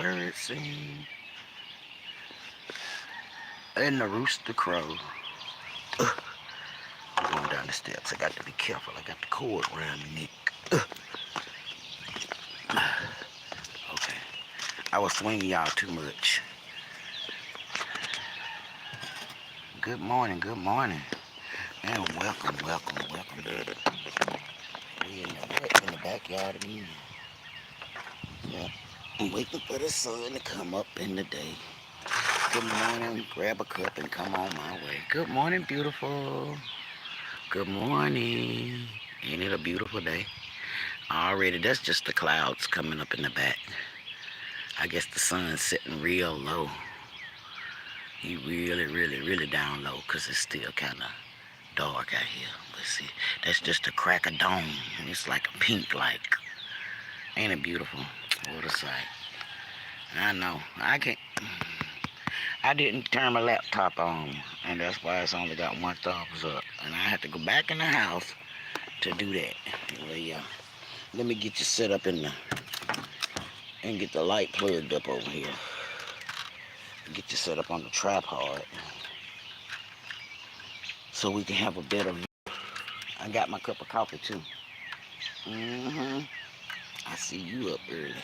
birds sing and the rooster crow. I'm going down the steps. I got to be careful. I got the cord around my neck. Okay. I was swinging y'all too much. Good morning, and welcome. We in the backyard again. Yeah. I'm waiting for the sun to come up in the day. Good morning. Grab a cup and come on my way. Good morning, beautiful. Good morning. Ain't it a beautiful day? Already, that's just the clouds coming up in the back. I guess the sun's sitting real low. He really down low because it's still kind of dark out here. But see, that's just a crack of dawn. It's like a pink, like, ain't it beautiful? What a sight. I know. I didn't turn my laptop on, and that's why it's only got one thumbs up. And I had to go back in the house to do that. Anyway, let me get you set up and get the light plugged up over here. Get you set up on the tripod so we can have a better view. I got my cup of coffee too. I see you up early.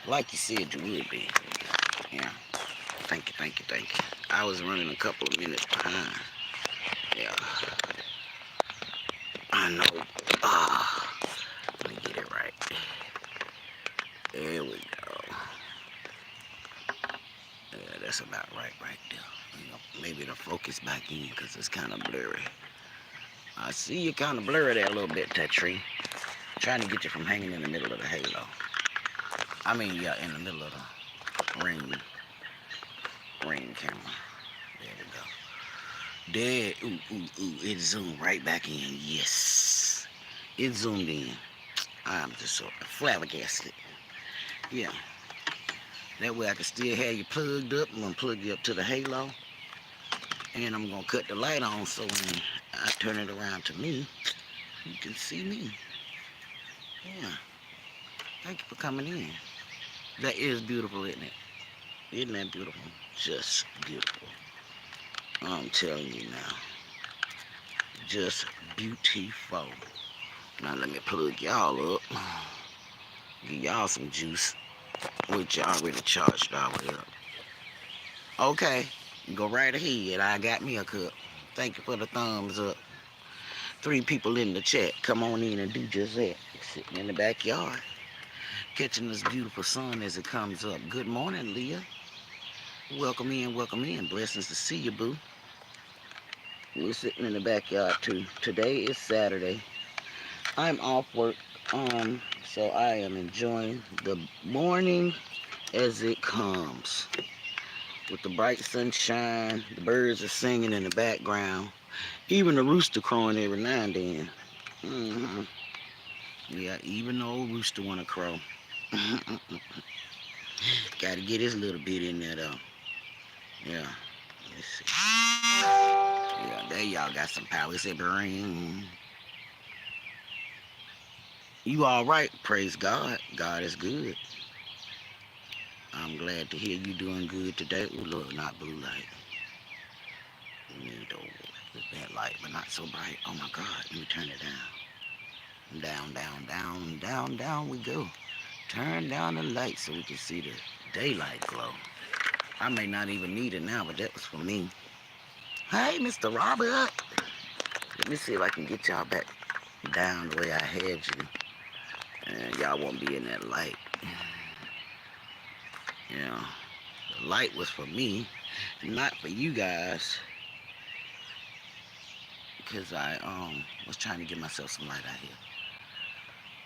Like you said you would be. Yeah. Thank you. I was running a couple of minutes behind. Yeah. I know. Let me get it right. There we go. Yeah, that's about right there. You know, maybe the focus back in because it's kind of blurry. I see you kind of blurry there a little bit, that tree. Trying to get you from hanging in the middle of the halo. I mean, yeah, in the middle of the ring camera. There we go. There, ooh, it zoomed right back in. Yes, it zoomed in. I'm just so flabbergasted. Yeah, that way I can still have you plugged up. I'm gonna plug you up to the halo, and I'm gonna cut the light on so when I turn it around to me, you can see me. Yeah, thank you for coming in. That is beautiful, isn't it? Isn't that beautiful? Just beautiful. I'm telling you now. Just beautiful. Now let me plug y'all up. Give y'all some juice. Which y'all already charged all the way up. Okay. Go right ahead. I got me a cup. Thank you for the thumbs up. 3 people in the chat. Come on in and do just that. Sitting in the backyard. Catching this beautiful sun as it comes up. Good morning, Leah. Welcome in. Blessings to see you, boo. We're sitting in the backyard too. Today is Saturday. I'm off work, so I am enjoying the morning as it comes. With the bright sunshine, the birds are singing in the background. Even the rooster crowing every now and then. Yeah, even the old rooster wanna crow. Gotta get his little bit in there though. Yeah. Let's see. Yeah, there y'all got some power. It said bring. You all right? Praise God. God is good. I'm glad to hear you doing good today. Ooh, look, not blue light. That light, but not so bright. Oh my God, let me turn it down. Down we go. Turn down the light so we can see the daylight glow. I may not even need it now, but that was for me. Hey, Mr. Robert. Let me see if I can get y'all back down the way I had you. And y'all won't be in that light. Yeah. The light was for me, not for you guys. Because I was trying to get myself some light out here.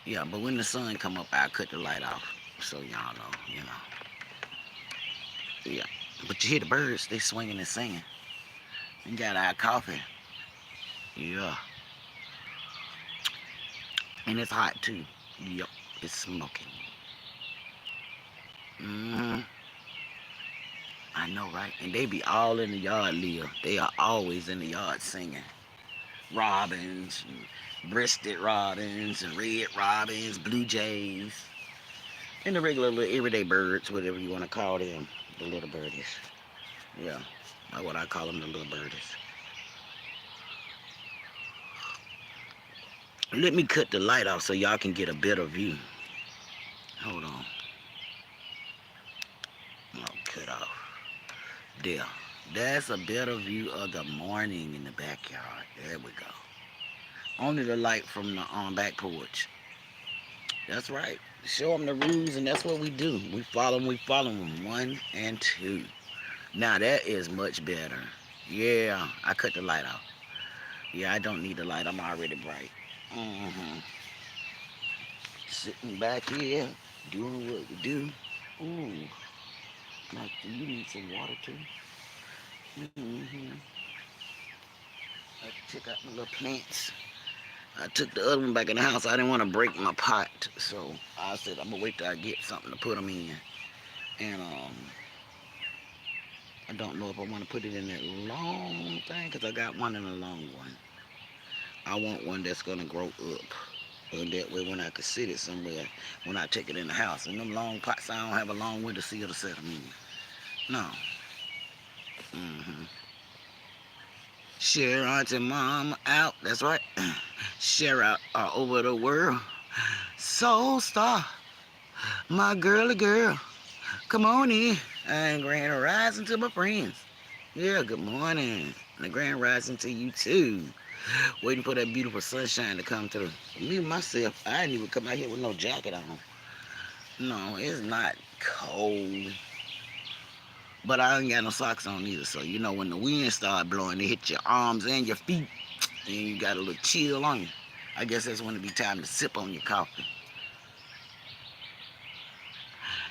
Yeah, but when the sun come up, I cut the light off. So y'all know, Yeah. But you hear the birds, they swinging and singing. We got our coffee. Yeah. And it's hot too. Yep. It's smoking. I know, right? And they be all in the yard, Leah. They are always in the yard singing. Robins, and breasted robins, and red robins, blue jays. And the regular little everyday birds, whatever you want to call them, the little birdies. Yeah, that's what I call them, the little birdies. Let me cut the light off so y'all can get a better view. Hold on. I'll cut off. There. That's a better view of the morning in the backyard. There we go. Only the light from the back porch. That's right. Show them the rules, and that's what we do. We follow them. We follow them. 1 and 2. Now that is much better. Yeah, I cut the light off. Yeah, I don't need the light. I'm already bright. Mm-hmm. Sitting back here, doing what we do. Ooh, like, do you need some water too? Mm-hmm. I check out my little plants. I took the other one back in the house. I didn't want to break my pot, so I said I'm gonna wait till I get something to put them in. And I don't know if I want to put it in that long thing, because I got one in a long one. I want one that's gonna grow up. And that way when I can sit it somewhere, when I take it in the house. And them long pots, I don't have a long window sill to set them in. No. Mm-hmm. Share Auntie Mom out. That's right. Share out all over the world. Soul Star, my girly girl. Come on in. And grand rising to my friends. Yeah, good morning. And a grand rising to you too. Waiting for that beautiful sunshine to come through. Me myself, I didn't even come out here with no jacket on. No, it's not cold. But I ain't got no socks on either. So you know when the wind start blowing, it hit your arms and your feet. And you got a little chill on you. I guess that's when it be time to sip on your coffee.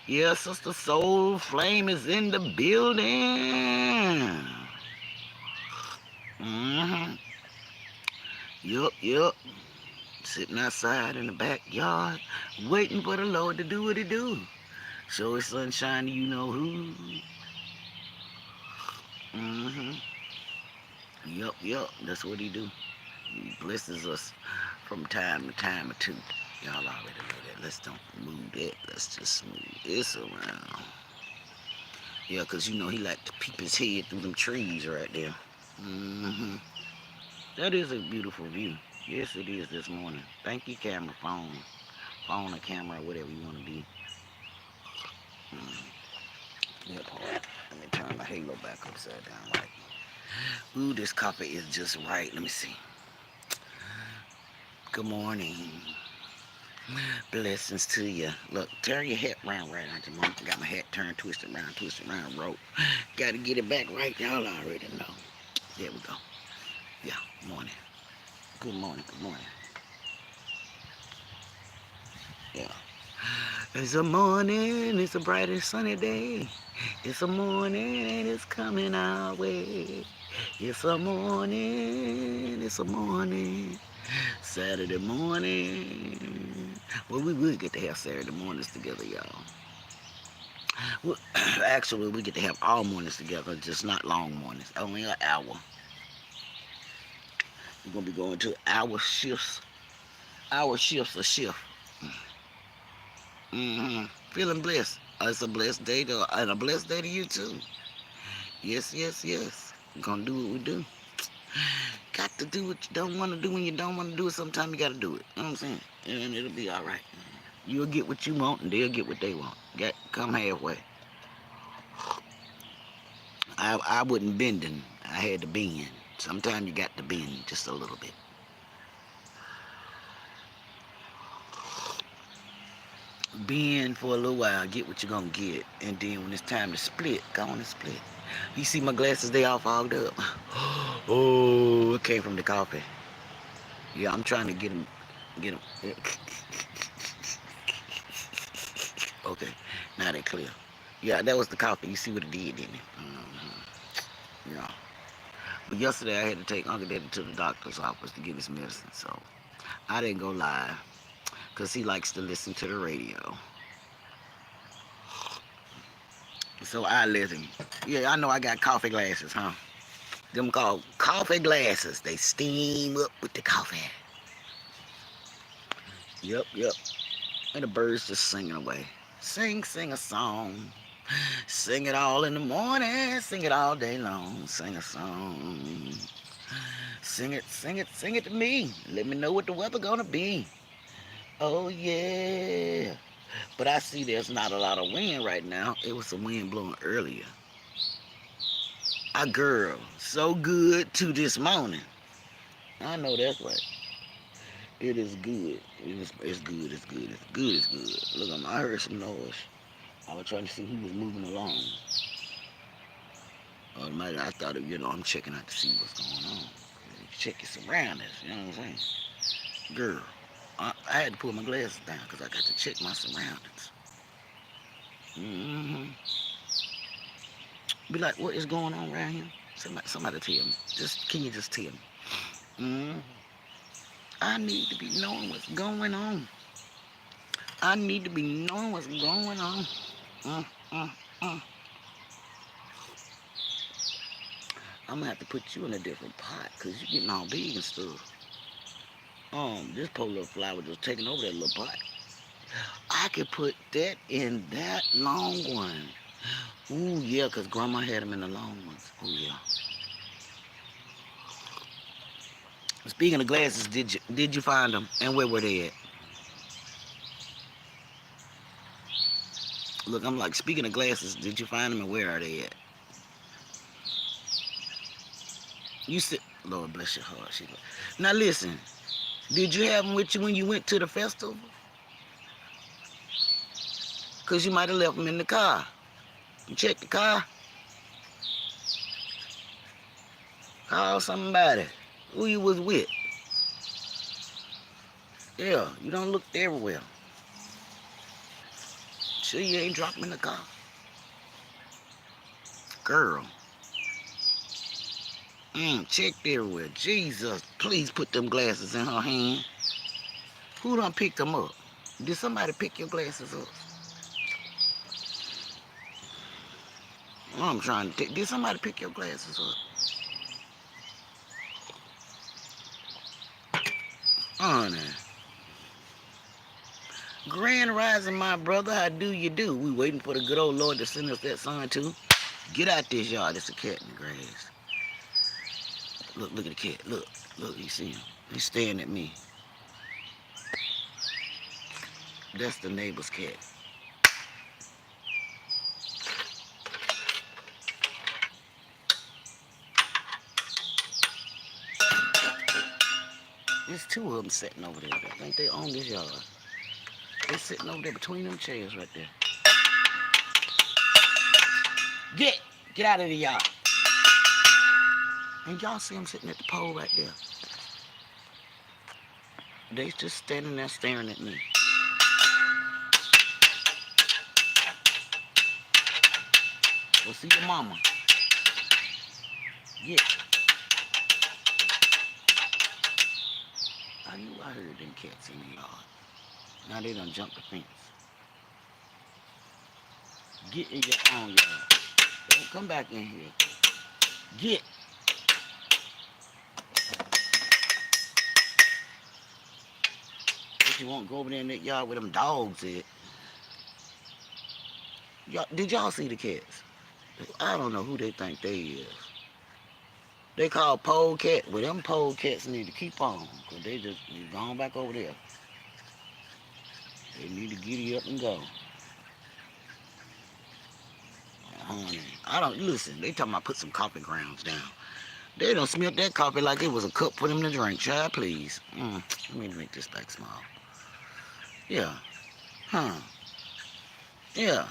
Yeah, Sister Soul Flame is in the building. Mm-hmm. Yup. Sitting outside in the backyard, waiting for the Lord to do what he do. Show his sunshine to you know who. Mm-hmm. Yup. That's what he do. He blesses us from time to time or two. Y'all already know that. Let's don't move that. Let's just move this around. Yeah, because you know he like to peep his head through them trees right there. Mm-hmm. That is a beautiful view. Yes, it is this morning. Thank you, camera, phone or camera, whatever you want to be. That part. Let me turn my halo back upside down right. Ooh, this coffee is just right. Let me see. Good morning. Blessings to you. Look, turn your hat round right, Auntie Mom. Got my hat turned, twisted around, rope. Got to get it back right. Y'all already know. There we go. Yeah, morning. Good morning. Yeah. It's a morning, it's a bright and sunny day. It's a morning and it's coming our way. It's a morning. Saturday morning. Well, we would get to have Saturday mornings together, y'all. Well, actually, we get to have all mornings together, just not long mornings. Only an hour. We're going to be going to hour shifts. Hour shifts a shift. Mm-hmm. Feeling blessed. It's a blessed day and a blessed day to you too. Yes. We're gonna do what we do. Got to do what you don't want to do when you don't want to do it. Sometimes you got to do it. You know what I'm saying? And it'll be all right. You'll get what you want, and they'll get what they want. Come halfway. I wasn't bending. I had to bend. Sometimes you got to bend just a little bit. Bend for a little while, get what you're gonna get, and then when it's time to split, go on and split. You see my glasses, they all fogged up. Oh, it came from the coffee. Yeah, I'm trying to get them. Okay, now they're clear. Yeah, that was the coffee. You see what it did, didn't it? Mm-hmm. Yeah. But yesterday I had to take Uncle Daddy to the doctor's office to get his medicine, so I didn't go live because he likes to listen to the radio. So I let him. Yeah, I know I got coffee glasses, huh? Them called coffee glasses. They steam up with the coffee. Yep. And the birds just singing away. Sing a song. Sing it all in the morning. Sing it all day long. Sing a song. Sing it to me. Let me know what the weather gonna be. Oh yeah. But I see there's not a lot of wind right now. It was some wind blowing earlier. A girl, so good to this morning. I know that's right. It is good. It's good. It's good. It's good. It's good. Look, I heard some noise. I was trying to see who was moving along. Automatically, I thought, I'm checking out to see what's going on. Check your surroundings. You know what I'm saying? Girl, I had to put my glasses down because I got to check my surroundings. Mm-hmm. Be like, what is going on around here? Somebody tell me. Can you just tell me? Mm-hmm. I need to be knowing what's going on. I need to be knowing what's going on. Mm, mm, mm. I'm gonna have to put you in a different pot because you're getting all big and stuff. This poor little flower just taking over that little pot. I could put that in that long one. Ooh, yeah, because Grandma had them in the long ones. Ooh, yeah. Speaking of glasses, did you find them? And where were they at? Look, I'm like, speaking of glasses, did you find them and where are they at? You said, Lord bless your heart. Now listen, did you have them with you when you went to the festival? Because you might have left them in the car. You check the car. Call somebody. Who you was with. Yeah, you don't look everywhere. Sure you ain't dropped them in the car. Girl. Checked everywhere. Jesus, please put them glasses in her hand. Who done picked them up? Did somebody pick your glasses up? I'm trying to did somebody pick your glasses up? Honey. Grand rising, my brother. How do you do? We waiting for the good old Lord to send us that sun too. Get out this yard. It's a cat in the grass. Look at the cat. Look, you see him. He's staring at me. That's the neighbor's cat. There's two of them sitting over there. I think they own this yard. They're sitting over there between them chairs right there. Get out of the yard. And y'all see them sitting at the pole right there. They just standing there staring at me. Well, see your mama. Get. I knew I heard them cats in the yard. Now they done jumped the fence. Get in your own yard. Don't come back in here. Get. If you won't go over there in that yard where them dogs at. Did y'all see the cats? I don't know who they think they is. They call pole cat. Well, them pole cats need to keep on. Because they gone back over there. They need to giddy up and go. Honey, I don't, listen, they talking about put some coffee grounds down. They done smelt that coffee like it was a cup for them to drink. Child, please. Let me make this back small. Yeah. Huh. Yeah.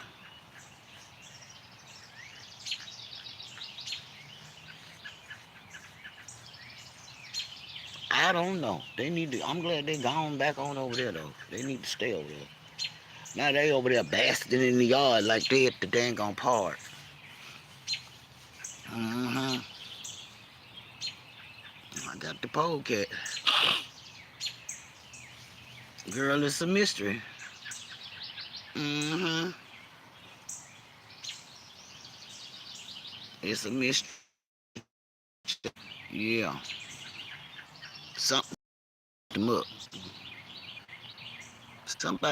I don't know. They need to, I'm glad they gone back on over there, though. They need to stay over there. Now they over there basking in the yard like they at the dang on park. Mm-hmm. I got the polecat. Girl, it's a mystery. Mm-hmm. It's a mystery. Yeah. Something them up.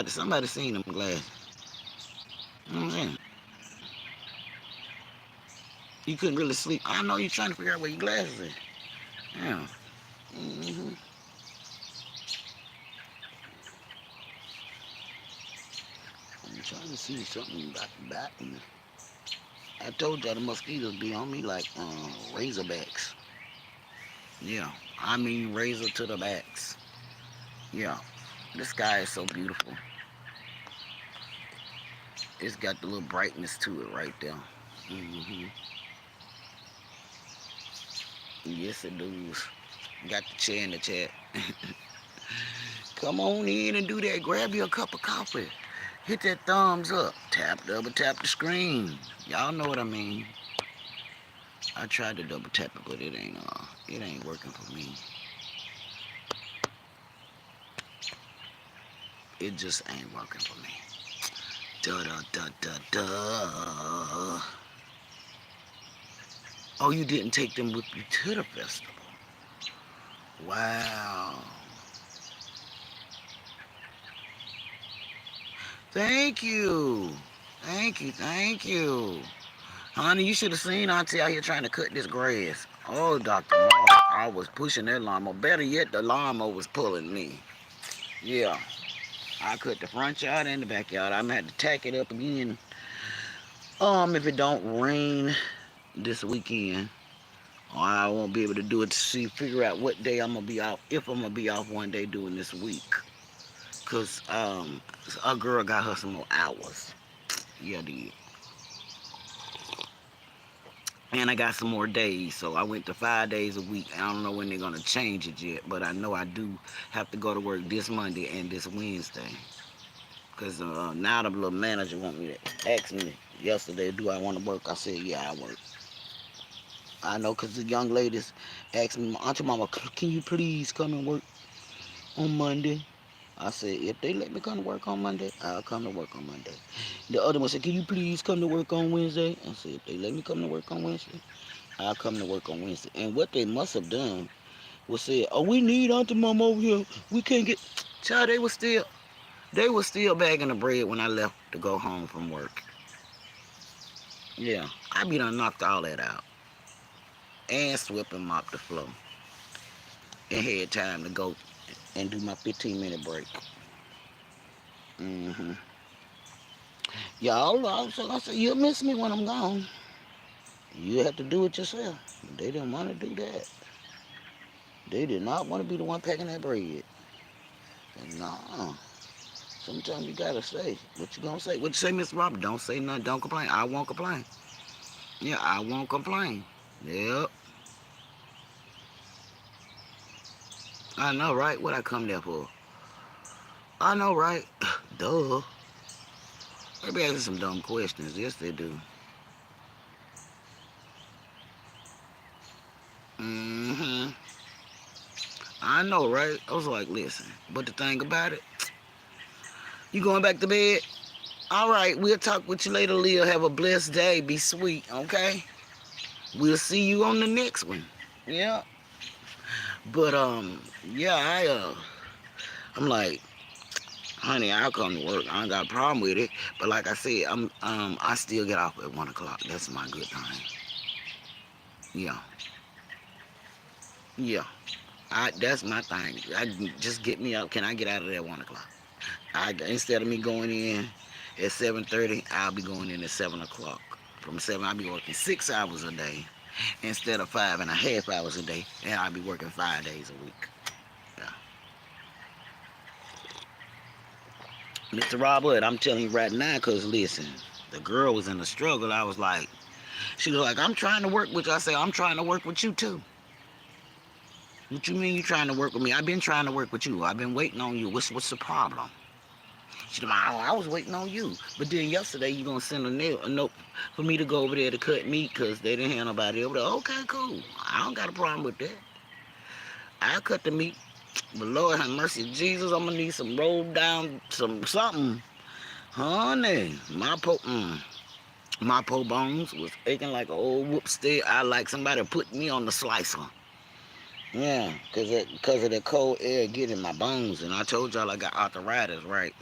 Somebody seen them glasses. You know what I'm saying? You couldn't really sleep. I know you're trying to figure out where your glasses is. Yeah. hmm I'm trying to see something about the back. I told y'all the mosquitoes be on me like razorbacks. Yeah. I mean razor to the backs. Yeah. The sky is so beautiful. It's got the little brightness to it right there. hmm Yes, it does. Got the chair in the chat. Come on in and do that. Grab you a cup of coffee. Hit that thumbs up. Double tap the screen. Y'all know what I mean. I tried to double tap it, but it ain't working for me. It just ain't working for me. Da da da da da. Oh, you didn't take them with you to the festival. Wow. Thank you. Thank you. Thank you. Honey, you should have seen Auntie out here trying to cut this grass. Oh, Dr. Mark, I was pushing that lawnmower. Better yet, the lawnmower was pulling me. Yeah, I cut the front yard and the backyard. I'm gonna have to tack it up again. If it don't rain this weekend, I won't be able to do it to figure out what day I'm gonna be off. If I'm gonna be off one day doing this week, cause a girl got her some more hours. Yeah, did. And I got some more days, so I went to 5 days a week. I don't know when they're gonna change it yet, but I know I do have to go to work this Monday and this Wednesday. Cause now the little manager want me to ask me yesterday, do I want to work? I said, yeah, I work. I know, cause the young ladies asked me, Auntie Mama, can you please come and work on Monday? I said, if they let me come to work on Monday, I'll come to work on Monday. The other one said, can you please come to work on Wednesday? I said, if they let me come to work on Wednesday, I'll come to work on Wednesday. And what they must have done was said, oh, we need Auntie Mama over here. We can't get. Child, they were still bagging the bread when I left to go home from work. Yeah, I be done knocked all that out and swept and mopped the floor and had time to go and do my 15-minute break. hmm Y'all, I said, you'll miss me when I'm gone. You have to do it yourself. They didn't want to do that. They did not want to be the one packing that bread. No. Sometimes you gotta say what you gonna say. What you say, Mr. Robert? Don't say nothing. Don't complain. I won't complain. Yeah, I won't complain. Yep. I know, right? What I come there for? I know, right? Duh. They be asking some dumb questions. Yes, they do. hmm I know, right? I was like, listen. But the thing about it, you going back to bed? All right, we'll talk with you later, Leah. Have a blessed day. Be sweet, okay? We'll see you on the next one. Yeah. But yeah, I'm like, honey, I'll come to work. I ain't got a problem with it. But like I said, I still get off at 1 o'clock. That's my good time. Yeah. Yeah. That's my thing. Just get me up. Can I get out of there at 1 o'clock? Instead of me going in at 7:30, I'll be going in at 7 o'clock. From 7, I'll be working 6 hours a day instead of 5.5 hours a day, and I'll be working 5 days a week. Yeah. Mr. Robert, I'm telling you right now, cause listen, the girl was in a struggle. I was like, she was like, I'm trying to work with you. I said, I'm trying to work with you too. What you mean you trying to work with me? I've been trying to work with you. I've been waiting on you. What's the problem? She's like, oh, I was waiting on you. But then yesterday you gonna send a note for me to go over there to cut meat because they didn't have nobody over there. Okay, cool. I don't got a problem with that. I cut the meat. But Lord have mercy, Jesus, I'm gonna need some rolled down, some something. Honey, my po bones was aching like an old whoop stick. I like somebody put me on the slicer. Yeah, cause of the cold air getting my bones, and I told y'all I got arthritis, right?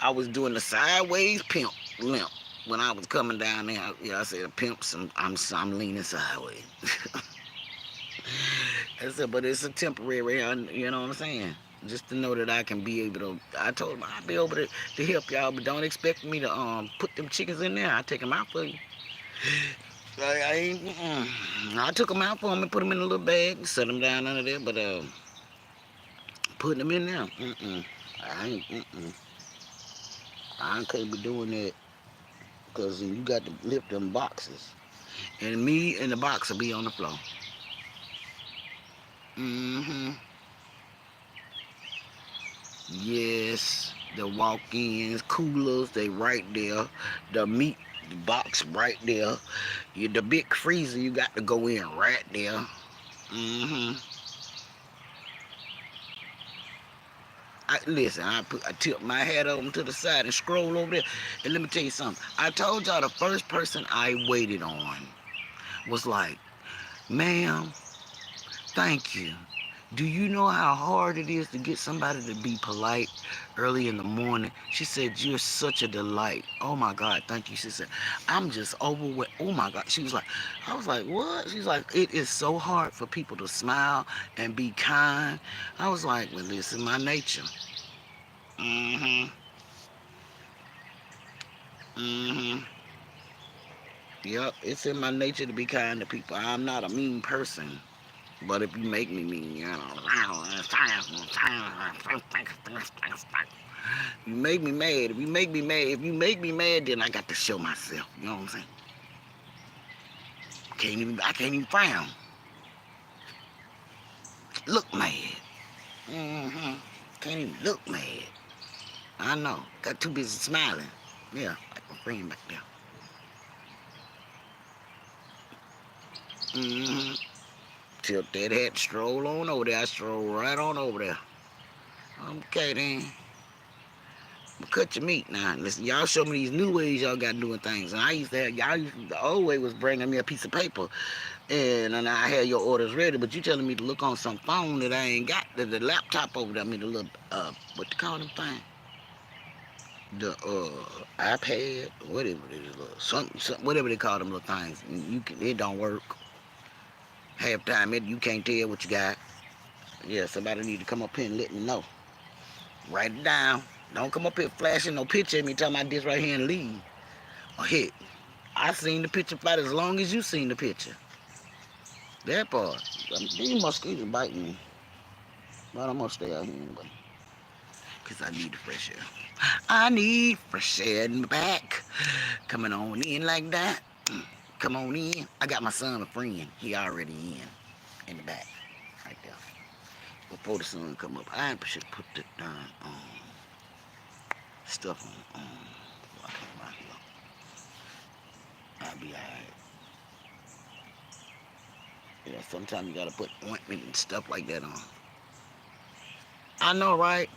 I was doing the sideways pimp. limp. When I was coming down there, yeah, I said, the pimps, I'm leaning sideways. I said, but it's a temporary, you know what I'm saying? Just to know that I can be able to, I told him I'll be able to help y'all, but don't expect me to put them chickens in there. I take them out for you. I ain't, I took them out for him and put them in a little bag, set them down under there, but putting them in there, I ain't, I can't be doing that because you got to lift them boxes, and me and the box will be on the floor. Mm-hmm. Yes, the walk-ins, coolers, they right there. The meat box right there. The big freezer, you got to go in right there. Mm-hmm. Listen, I tip my head over to the side and scroll over there. And let me tell you something. I told y'all the first person I waited on was like, ma'am, thank you. Do you know how hard it is to get somebody to be polite early in the morning? She said, you're such a delight. Oh my God, thank you. She said, I'm just overwhelmed. Oh my God. She was like, I was like, what? She's like, it is so hard for people to smile and be kind. I was like, well, this is my nature. Mm-hmm. Mm-hmm. Yep, it's in my nature to be kind to people. I'm not a mean person. But if you make me mean, you know, you make me mad. If you make me mad, then I got to show myself. You know what I'm saying? I can't even frown. Look mad. Mm-hmm. Can't even look mad. I know. Got too busy smiling. Yeah, like my friend back there. Mm-hmm. Tilt that hat, stroll on over there. I stroll right on over there. Okay then. Cut your meat now. Listen, y'all show me these new ways y'all got doing things. And I used to have, the old way was bringing me a piece of paper and I had your orders ready, but you telling me to look on some phone that I ain't got, the laptop over there, I mean the little, what you call them thing? The iPad, whatever it is, whatever they call them little things. It don't work. Half time you can't tell what you got. Yeah, somebody need to come up here and let me know. Write it down. Don't come up here flashing no picture at me talking about this right here and leave. Or hit. I seen the picture flat as long as you seen the picture. That part. These mosquitoes biting me. But I'm gonna stay out here anyway. Cause I need the fresh air. I need fresh air in my back. Coming on in like that. Come on in. I got my son a friend. He already in the back. Right there. Before the sun come up. I should put the darn stuff on. Before I come out here. I'll be alright. Yeah, sometimes you gotta put ointment and stuff like that on. I know, right?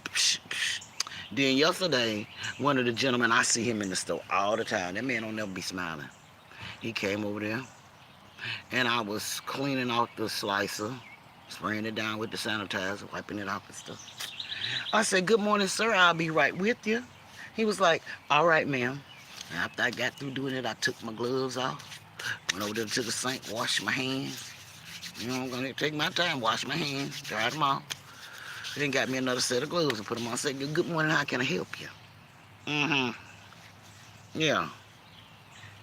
Then yesterday, one of the gentlemen, I see him in the store all the time. That man don't never be smiling. He came over there, and I was cleaning off the slicer, spraying it down with the sanitizer, wiping it off and stuff. I said, good morning, sir. I'll be right with you. He was like, all right, ma'am. And after I got through doing it, I took my gloves off, went over there to the sink, washed my hands. You know, I'm going to take my time, wash my hands, dry them off. Then got me another set of gloves and put them on. I said, good morning, how can I help you? Mm-hmm. Yeah.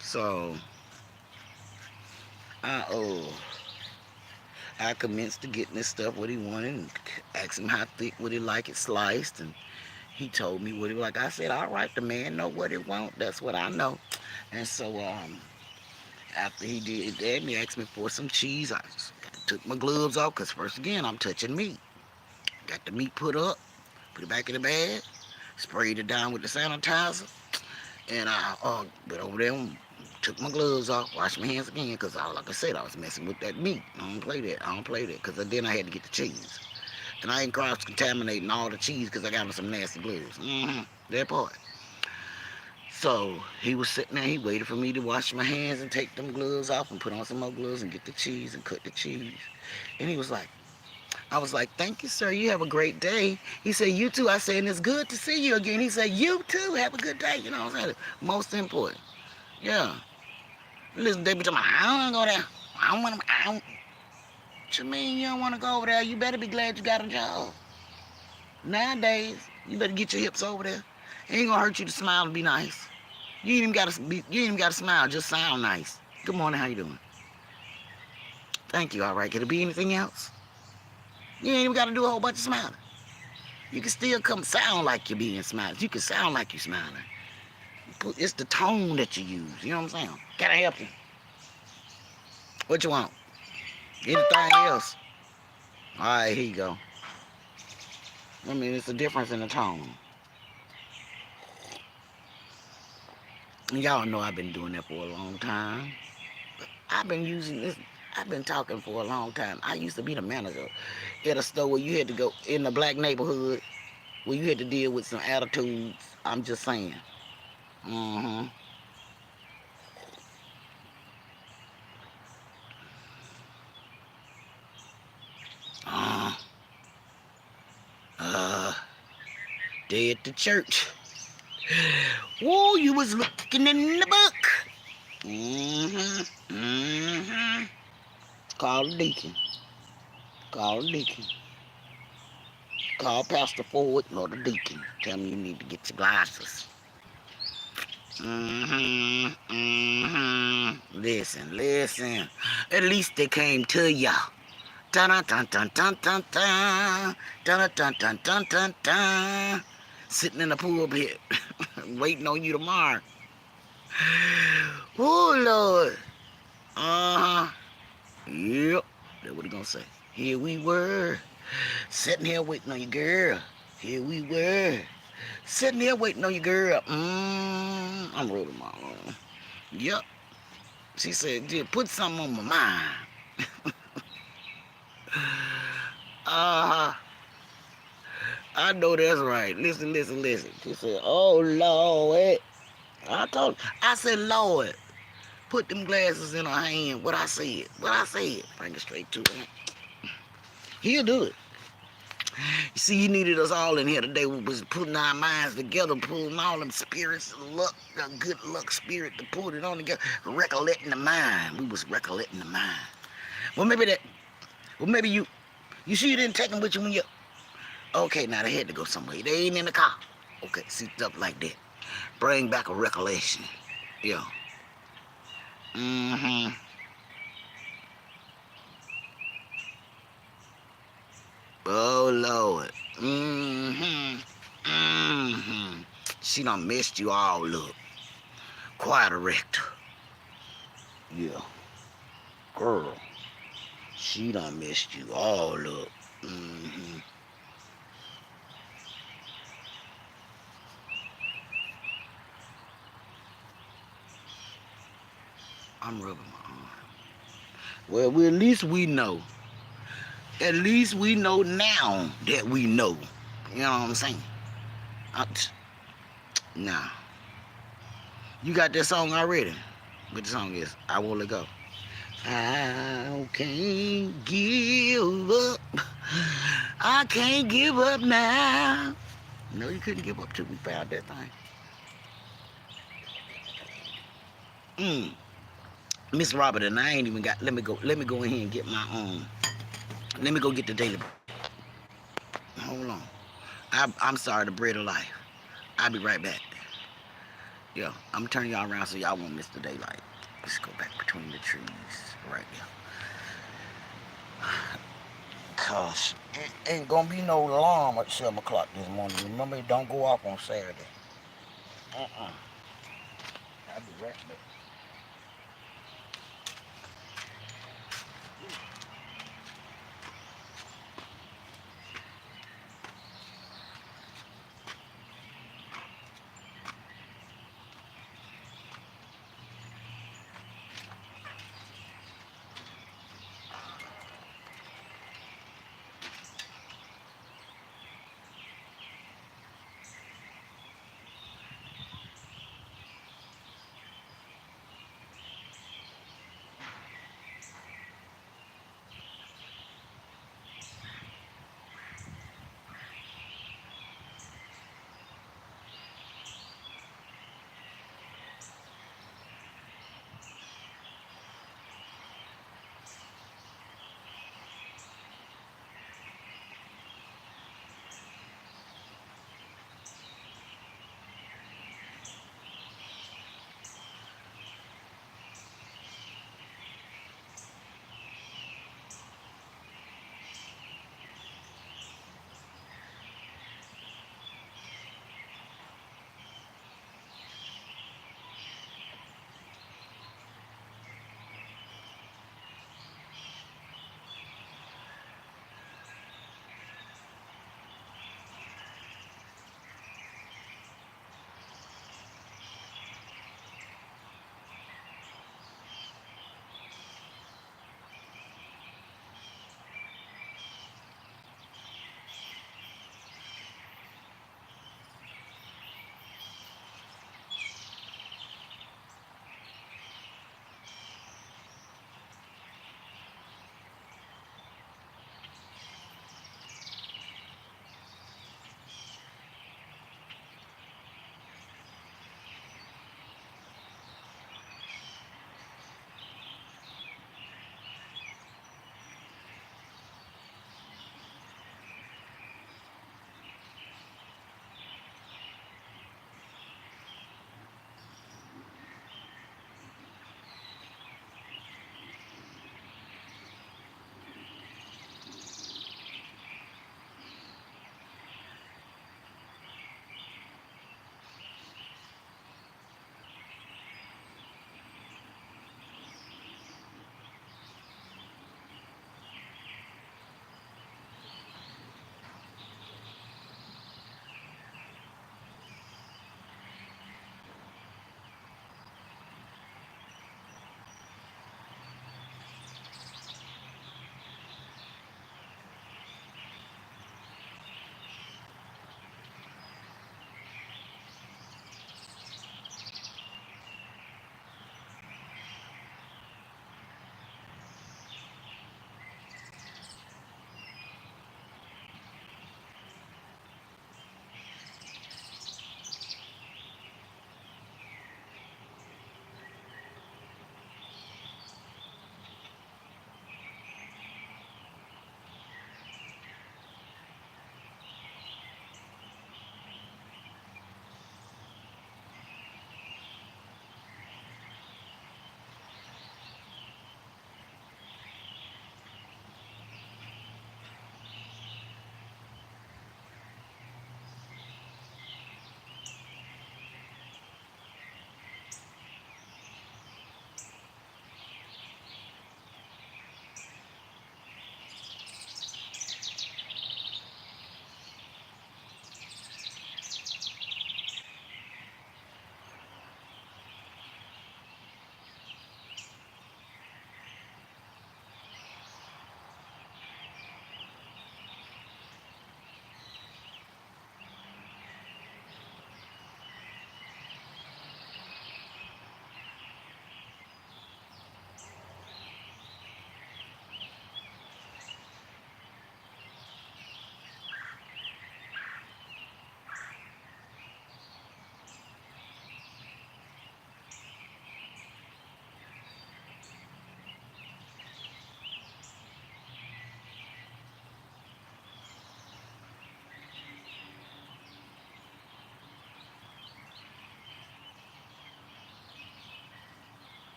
So, I, uh, I commenced to getting this stuff, what he wanted, and asked him how thick would he like it sliced, and he told me what he like. I said, all right, the man know what he want. That's what I know. And so, after he did that, he asked me for some cheese. I took my gloves off, because first again, I'm touching meat. Got the meat put up, put it back in the bag, sprayed it down with the sanitizer, and I went over there and took my gloves off, washed my hands again, because like I said, I was messing with that meat. I don't play that, because then I had to get the cheese. And I ain't cross-contaminating all the cheese because I got on some nasty gloves. That part. So he was sitting there, he waited for me to wash my hands and take them gloves off and put on some more gloves and get the cheese and cut the cheese. And he was like, I was like, thank you, sir. You have a great day. He said, you too. I said, and it's good to see you again. He said, you too. Have a good day. You know what I'm saying? Most important. Yeah. Listen, they be talking about, I don't want to go there. I don't want to. I don't. What you mean you don't want to go over there? You better be glad you got a job. Nowadays, you better get your hips over there. It ain't gonna hurt you to smile and be nice. You ain't even gotta be. You ain't even gotta smile. Just sound nice. Good morning. How you doing? Thank you. All right. Could it be anything else? You ain't even gotta do a whole bunch of smiling. You can still come sound like you're being smiled. You can sound like you're smiling. It's the tone that you use. You know what I'm saying? Can I help you? What you want? Anything else? All right, here you go. I mean, it's a difference in the tone. Y'all know I've been doing that for a long time. I've been using this. I've been talking for a long time. I used to be the manager at a store where you had to go in the black neighborhood where you had to deal with some attitudes. I'm just saying. Mm-hmm. Uh, uh, they at the church. Whoa, you was looking in the book. Mm-hmm. Mm-hmm. Call the deacon. Call the deacon. Call Pastor Ford or the deacon. Tell me you need to get your glasses. Mm-hmm. Mm-hmm. Listen, listen. At least they came to ya. Dun dun dun dun dun dun dun. Dun dun dun dun dun dun. Sitting in the pulpit, waiting on you tomorrow. Oh Lord. Uh-huh. Yep. That's what he gonna say. Here we were, sitting here waiting on you, girl. Here we were, sitting here waiting on you, girl. I'm rolling my own. Yep. She said, "Dear, put something on my mind." Uh-huh. I know that's right. Listen, listen, listen. She said, "Oh Lord." I said, "Lord, put them glasses in her hand." What I said. What I said. Bring it straight to her. He'll do it. You see, he needed us all in here today. We was putting our minds together, pulling all them spirits, luck, the good luck spirit to pull it on together, recollecting the mind. We was recollecting the mind. Well, maybe that. Well, maybe you. You sure you didn't take them with you when you. Okay, now they had to go somewhere. They ain't in the car. Okay, see stuff like that. Bring back a recollection. Yeah. Mm-hmm. Oh Lord. Mm-hmm. Mm-hmm. She done messed you all up. Quite a rector. Yeah. Girl. She done messed you all up. Mm-hmm. I'm rubbing my arm. Well, at least we know. At least we know now that we know. You know what I'm saying? I, nah. You got that song already? What the song is? I Won't Let Go. I can't give up. I can't give up now. No, you couldn't give up till we found that thing. Miss Robert and I ain't even got. Let me go in here and get my Let me go get the daily. Hold on. I'm sorry, the bread of life. I'll be right back. Yeah, I'm turning y'all around so y'all won't miss the daylight. Let's go back between the trees right here. Cause it ain't gonna be no alarm at 7 o'clock this morning. Remember, it don't go off on Saturday. I'll be right back.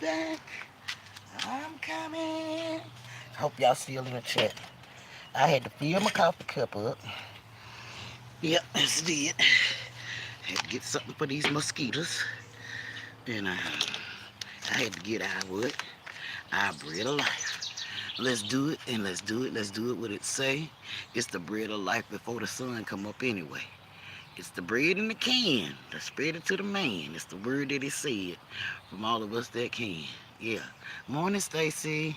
be back. I'm coming. Hope y'all still in the chat. I had to fill my coffee cup up. Yep, that's it. Had to get something for these mosquitoes. And I had to get our bread of life. Let's do it, and let's do it. Let's do it what it say. It's the bread of life before the sun come up anyway. It's the bread in the can. Let's spread it to the man. It's the word that he said from all of us that can. Yeah. Morning, Stacy.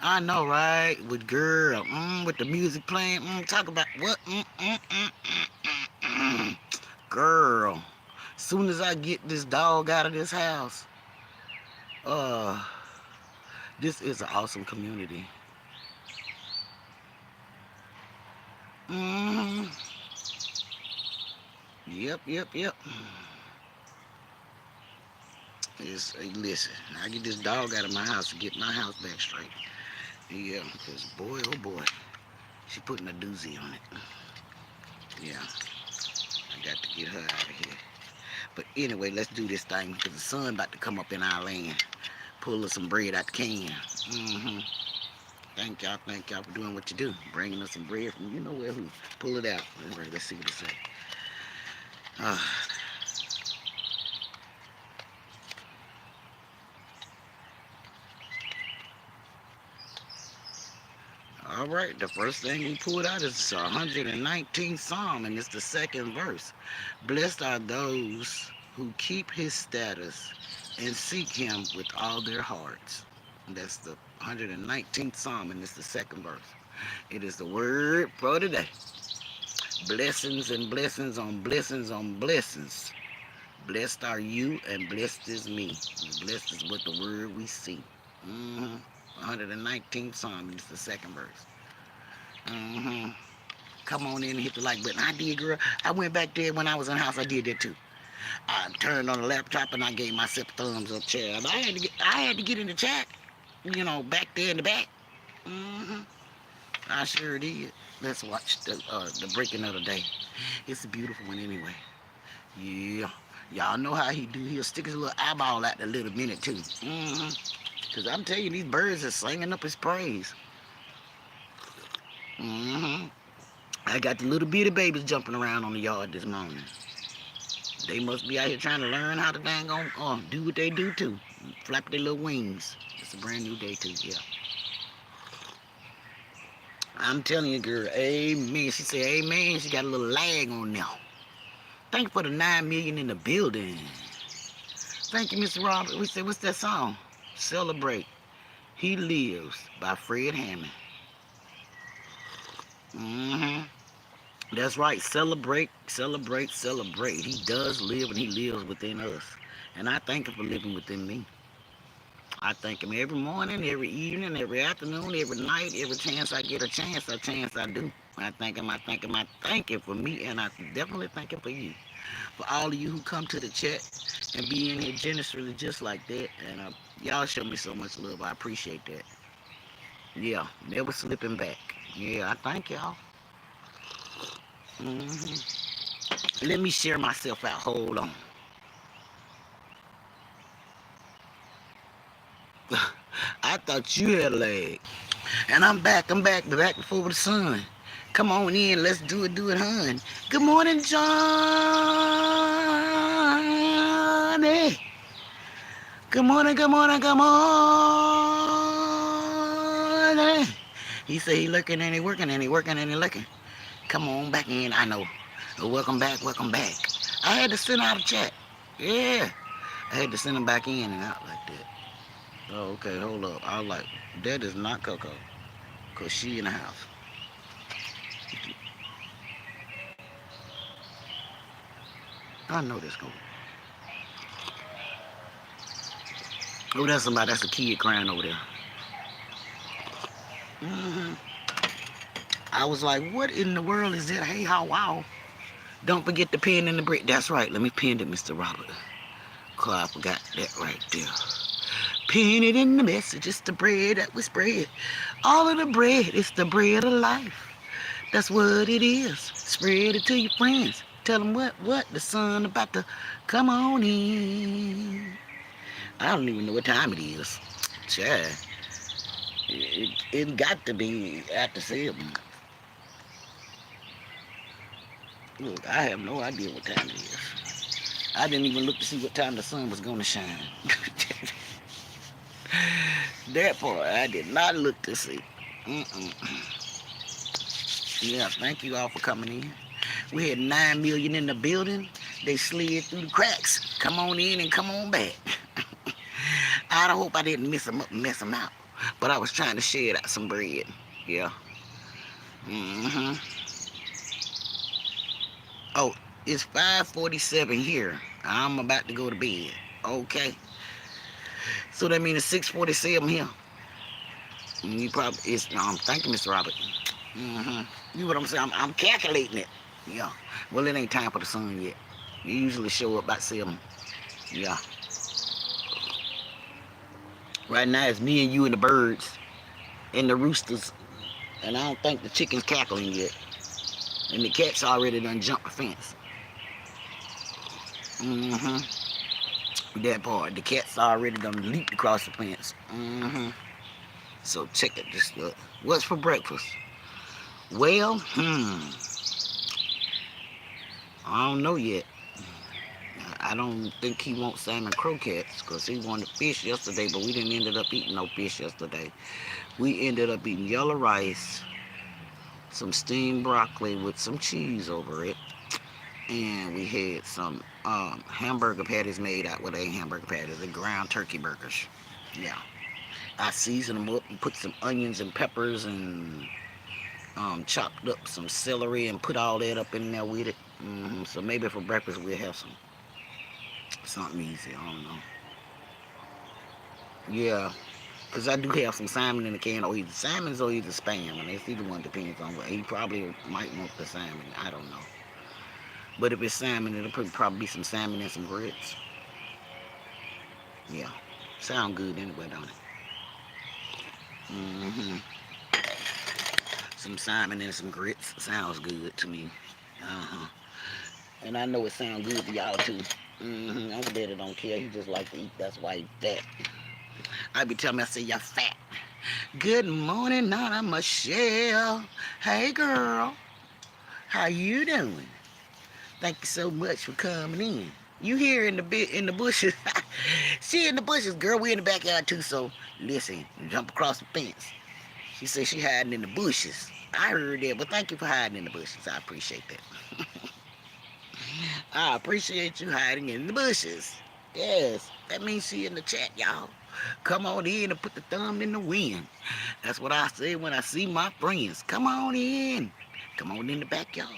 I know, right? With girl, with the music playing, talk about what? Girl. Soon as I get this dog out of this house, uh, this is an awesome community. Mm-hmm. Yep. Hey, listen, I get this dog out of my house to get my house back straight. Yeah, because boy, oh boy, she putting a doozy on it. Yeah, I got to get her out of here. But anyway, let's do this thing because the sun about to come up in our land. Pull us some bread out the can. Mm-hmm. Thank y'all for doing what you do. Bringing us some bread from you know where who. Pull it out. All right, let's see what it say. All right, the first thing we pulled out is 119th Psalm, and it's the second verse. Blessed are those who keep his status and seek him with all their hearts. And that's the 119th Psalm, and it's the second verse. It is the word for today. Blessings and blessings on blessings on blessings. Blessed are you, and blessed is me. And blessed is what the word we see. 119th Psalm, and it's the second verse. Come on in and hit the like button. I did, girl. I went back there when I was in the house. I did that too. I turned on the laptop and I gave myself a thumbs up chair. I had to get in the chat. Back there in the back. I sure did. Let's watch the breaking of the day. It's a beautiful one anyway. Yeah. Y'all know how he do. He'll stick his little eyeball out the little minute too. Because I'm telling you, these birds are singing up his praise. I got the little bitty babies jumping around on the yard this morning. They must be out here trying to learn how to dang on do what they do too. Flap their little wings. It's a brand new day too, yeah. I'm telling you, girl, amen. She said amen. She got a little lag on now. Thank you for the 9 million in the building. Thank you, Mr. Robert. We said, what's that song? Celebrate. He Lives by Fred Hammond. That's right. Celebrate. He does live and he lives within us. And I thank him for living within me. I thank him every morning, every evening, every afternoon, every night, every chance I get a chance I do. I thank him for me, and I definitely thank him for you. For all of you who come to the chat and be in here generously just like that. And y'all show me so much love. I appreciate that. Yeah, never slipping back. Yeah, I thank y'all. Let me share myself out. Hold on. I thought you had a leg. And I'm back before the sun. Come on in, let's do it, hun. Good morning, Johnny. Good morning. He said he looking and he working and he looking. Come on back in, I know. Welcome back. I had to send out a chat. Yeah. I had to send him back in and out like that. Oh, okay, hold up. I was like, that is not Coco. Because she in the house. I know this going. Oh, that's somebody. That's a kid crying over there. I was like, what in the world is that? Hey, how wow. Don't forget the pen and the bread. That's right. Let me pin it, Mr. Robert. Cause I forgot that right there. Pin it in the message. It's the bread that we spread. All of the bread. It's the bread of life. That's what it is. Spread it to your friends. Tell them what? What? The sun about to come on in. I don't even know what time it is. Child, it got to be after 7. Look, I have no idea what time it is. I didn't even look to see what time the sun was going to shine. That part, I did not look to see. Mm-mm. Yeah, thank you all for coming in. We had 9 million in the building. They slid through the cracks. Come on in and come on back. I don't hope I didn't mess them up and mess them out. But I was trying to shed out some bread. Yeah. Mm-hmm. Oh, it's 5:47 here. I'm about to go to bed. Okay. So that means it's 6:47 here. You probably thank you, Mr. Robert. Mm-hmm. You know what I'm saying? I'm calculating it. Yeah. Well, it ain't time for the sun yet. You usually show up about 7. Yeah. Right now it's me and you and the birds and the roosters, and I don't think the chicken's cackling yet. And the cat's already done jumped the fence. Mm-hmm. That part. The cat's already done leaped across the fence. Mm-hmm. So check it. Just look. What's for breakfast? Well, I don't know yet. I don't think he wants salmon croquettes because he wanted fish yesterday, but we didn't end up eating no fish yesterday. We ended up eating yellow rice, some steamed broccoli with some cheese over it, and we had some hamburger patties made out with hamburger patties, the ground turkey burgers. Yeah, I seasoned them up and put some onions and peppers and chopped up some celery and put all that up in there with it. So maybe for breakfast we'll have something easy. I don't know. Yeah, because I do have some salmon in the can, or either salmon or either spam, and it's either one, depends on what. He probably might want the salmon. I don't know. But if it's salmon, it'll probably be some salmon and some grits. Yeah, sound good anyway, don't it? hmm Some salmon and some grits sounds good to me. Uh-huh. And I know it sounds good to y'all too. Uncle Daddy don't care. He just like to eat. That's why he fat. I be telling me, I say, you're fat. Good morning, Nana Michelle. Hey, girl. How you doing? Thank you so much for coming in. You here in the bushes? She in the bushes, girl. We in the backyard too. So listen, jump across the fence. She said she hiding in the bushes. I heard that, but thank you for hiding in the bushes. I appreciate that. I appreciate you hiding in the bushes. Yes, that means she in the chat, y'all. Come on in and put the thumb in the wind. That's what I say when I see my friends. Come on in. Come on in the backyard.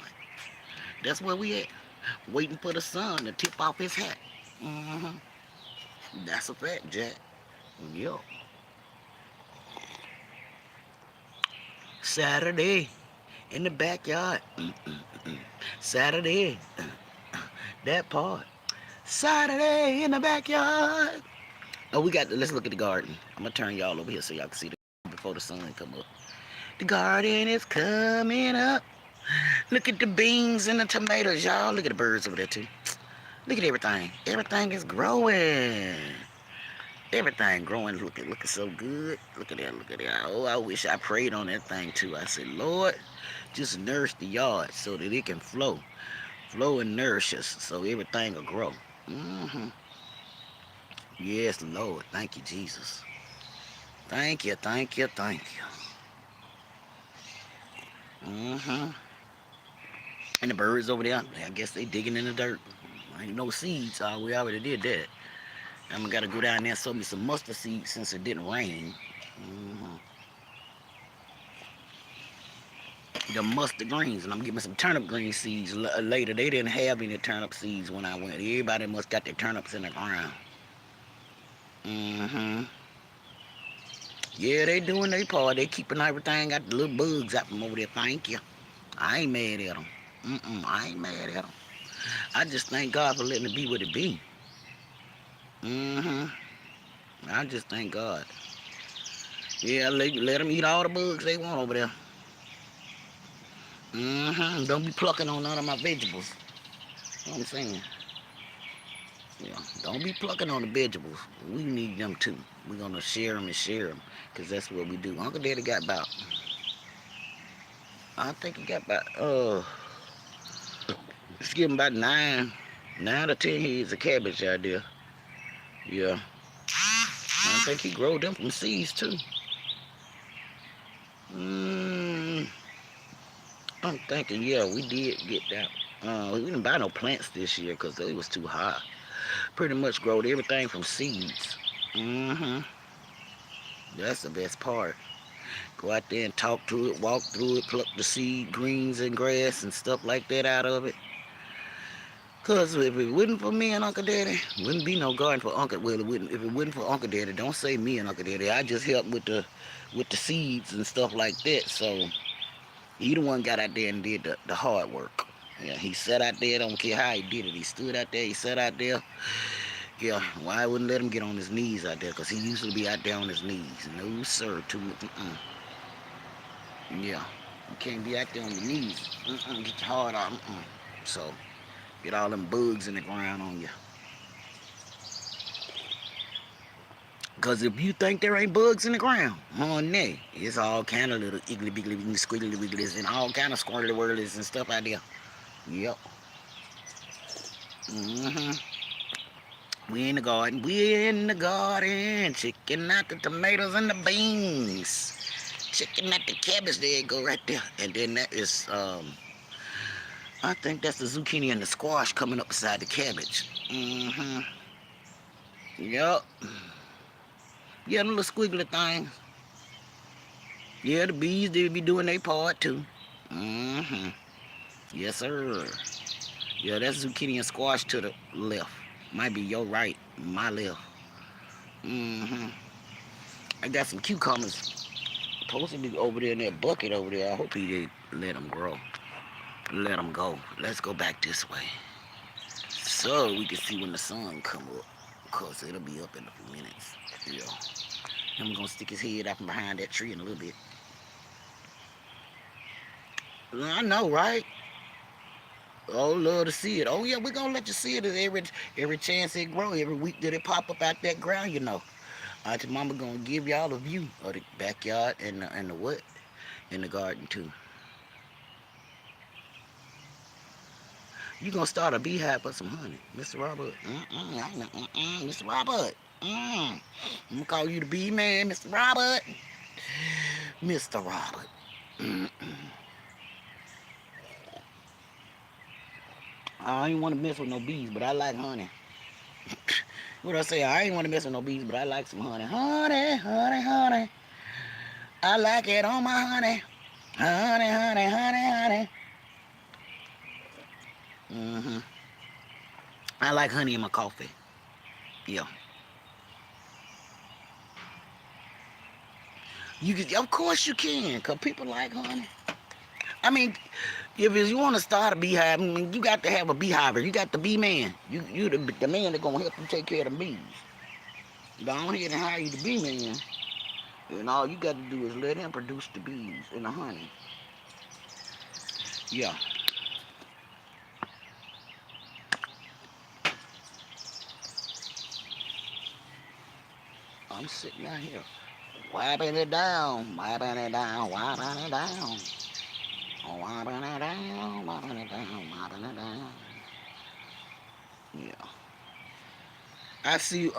That's where we at. Waiting for the sun to tip off his hat. hmm That's a fact, Jack. Yup. Saturday in the backyard. Saturday. That part. Saturday in the backyard. Oh, let's look at the garden. I'm gonna turn y'all over here so y'all can see the before the sun come up. The garden is coming up. Look at the beans and the tomatoes, y'all. Look at the birds over there too. Look at everything. Everything is growing. Everything growing, looking so good. Look at that, look at that. Oh, I wish I prayed on that thing too. I said, Lord, just nourish the yard so that it can flow and nourish us, so everything will grow. hmm Yes, Lord, thank you, Jesus. Thank you, thank you, thank you. And the birds over there, I guess they digging in the dirt. Ain't no seeds. We already did that. I'm gonna go down there and sow me some mustard seeds since it didn't rain. hmm The mustard greens, and I'm getting some turnip green seeds later. They didn't have any turnip seeds when I went. Everybody must got their turnips in the ground. hmm Yeah, they doing their part. They keeping everything, got the little bugs out from over there. Thank you. I ain't mad at them. I ain't mad at them. I just thank God for letting it be what it be. hmm I just thank God. Yeah, let them eat all the bugs they want over there. Don't be plucking on none of my vegetables. You know what I'm saying? Yeah. Don't be plucking on the vegetables. We need them too. We're gonna share them and share them, cause that's what we do. Uncle Daddy got about, I think he got about, let's give him about 9 to 10 heads of cabbage out there. Yeah. I think he growed them from seeds too. Mm, I'm thinking, yeah, we did get that. We didn't buy no plants this year because it was too high. Pretty much growed everything from seeds. Mm-hmm. That's the best part. Go out there and talk to it, walk through it, pluck the seed, greens and grass and stuff like that out of it. Cause if it wasn't for me and Uncle Daddy, wouldn't be no garden for Uncle. Well, it wouldn't. If it wasn't for Uncle Daddy, don't say me and Uncle Daddy. I just helped with the seeds and stuff like that. So he the one got out there and did the hard work. Yeah, he sat out there. Don't care how he did it. He stood out there. He sat out there. Yeah, why I wouldn't let him get on his knees out there? Cause he used to be out there on his knees. No sir, too much. Yeah, you can't be out there on your knees. Get your heart out. So get all them bugs in the ground on you. Cause if you think there ain't bugs in the ground, honey, it's all kind of little iggly biggly squiggly wigglies and all kind of squirrely whirlies and stuff out there. Yep. hmm We in the garden. We in the garden. Checking out the tomatoes and the beans. Checking out the cabbage. There you go right there. And then that is I think that's the zucchini and the squash coming up beside the cabbage. Yep. Yeah, them little squiggly things. Yeah, the bees, they be doing their part too. hmm Yes, sir. Yeah, that's zucchini and squash to the left. Might be your right, my left. hmm I got some cucumbers supposed to be over there in that bucket over there. I hope he did let them grow. Let them go. Let's go back this way. So we can see when the sun come up. Cause it'll be up in a few minutes. Yeah. I'm gonna stick his head out from behind that tree in a little bit. I know, right? Oh, love to see it. Oh yeah, we're gonna let you see it every chance it grow, every week that it pop up out that ground, you know. Auntie Mama gonna give y'all a view of the backyard and the what? In the garden too. You gonna start a beehive for some honey, Mr. Robert? Mr. Robert. I'm gonna call you the bee man, Mr. Robert. Mr. Robert. I ain't want to mess with no bees, but I like honey. What I say? I ain't want to mess with no bees, but I like some honey. Honey, honey, honey. I like it on my honey. Honey, honey, honey, honey. hmm I like honey in my coffee. Yeah. Of course you can, cause people like honey. I mean, if you want to start a beehive, I mean, you got to have a beehiver. You got the bee man. You the man that gonna help you take care of the bees. Don't ahead and hire you the bee man, and all you got to do is let him produce the bees and the honey. Yeah. I'm sitting out here, wiping it down, wiping it down, wiping it down, wiping it down, wiping it down, wiping it down. Yeah. I see.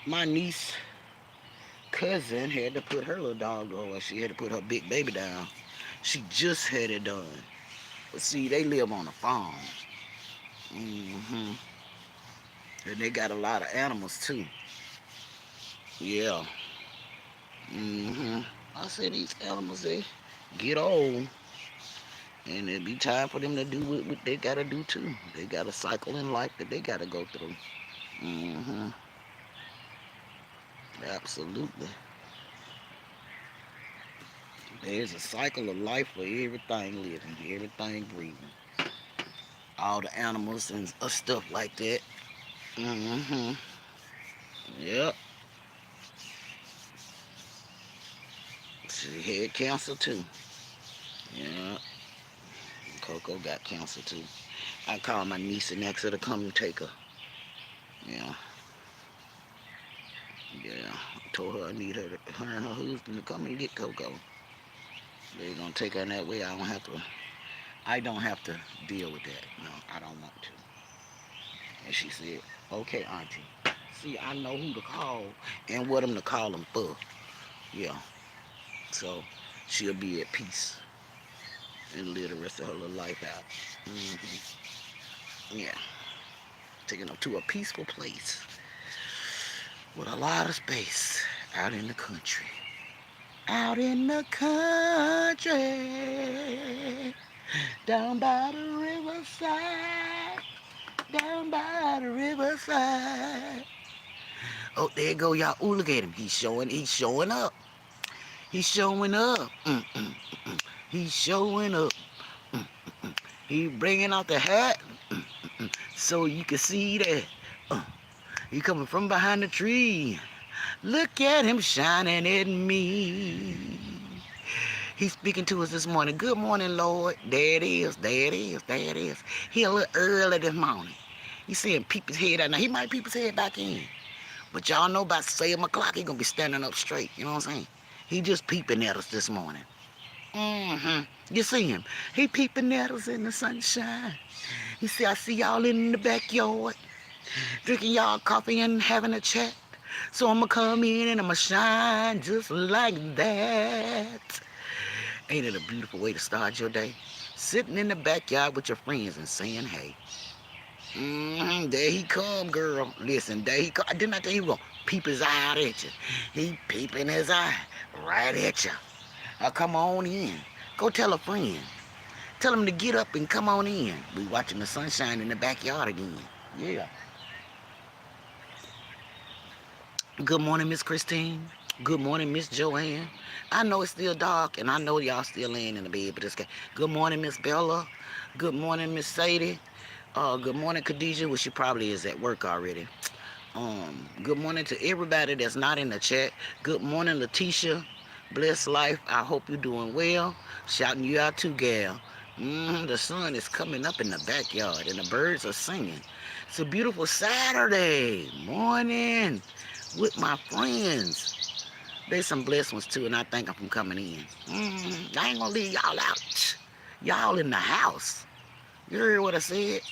My niece cousin had to put her little dog over. She had to put her big baby down. She just had it done. But see, they live on a farm. hmm And they got a lot of animals too. Yeah. hmm I said these animals, they get old. And it be time for them to do what they gotta do too. They got a cycle in life that they gotta go through. hmm Absolutely. There's a cycle of life for everything living, everything breathing. All the animals and stuff like that. hmm Yep. She had cancer too. Yeah. Coco got cancer too. I called my niece and asked her to come and take her. Yeah, yeah. I told her I need her and her husband to come and get Coco. They're gonna take her in that way. I don't have to. I don't have to deal with that. No, I don't want to. And she said, "Okay, Auntie. See, I know who to call and what I'm to call them for. Yeah. So she'll be at peace and live the rest of her little life out. Yeah. Taking her to a peaceful place with a lot of space out in the country. Out in the country, down by the riverside, down by the riverside. Oh, there you go, y'all. Oh, look at him. He's showing up. He's showing up. He's showing up. He bringing out the hat so you can see that. He coming from behind the tree. Look at him shining at me. He's speaking to us this morning. Good morning, Lord. There it is. There it is. There it is. He a little early this morning. He seeing peep his head out. Now, he might peep his head back in. But y'all know by 7 o'clock, he going to be standing up straight. You know what I'm saying? He just peeping at us this morning. You see him? He peeping at us in the sunshine. He see, I see y'all in the backyard, drinking y'all coffee and having a chat. So I'm going to come in and I'm going to shine just like that. Ain't it a beautiful way to start your day? Sitting in the backyard with your friends and saying, hey. There he come, girl. Listen, there he come. Didn't I tell you he was going to peep his eye out at you? He peeping his eye right at you. Come on in. Go tell a friend. Tell him to get up and come on in. We watching the sunshine in the backyard again. Yeah. Good morning, Miss Christine. Good morning, Miss Joanne. I know it's still dark, and I know y'all still laying in the bed, but it's okay. Good morning, Miss Bella. Good morning, Miss Sadie. Good morning, Khadijah. Well, she probably is at work already. Good morning to everybody that's not in the chat. Good morning, Letitia. Bless life. I hope you're doing well. Shouting you out too, gal. The sun is coming up in the backyard, and the birds are singing. It's a beautiful Saturday morning with my friends. There's some blessed ones too, and I thank them for coming in. I ain't gonna leave y'all out. Y'all in the house. You heard what I said?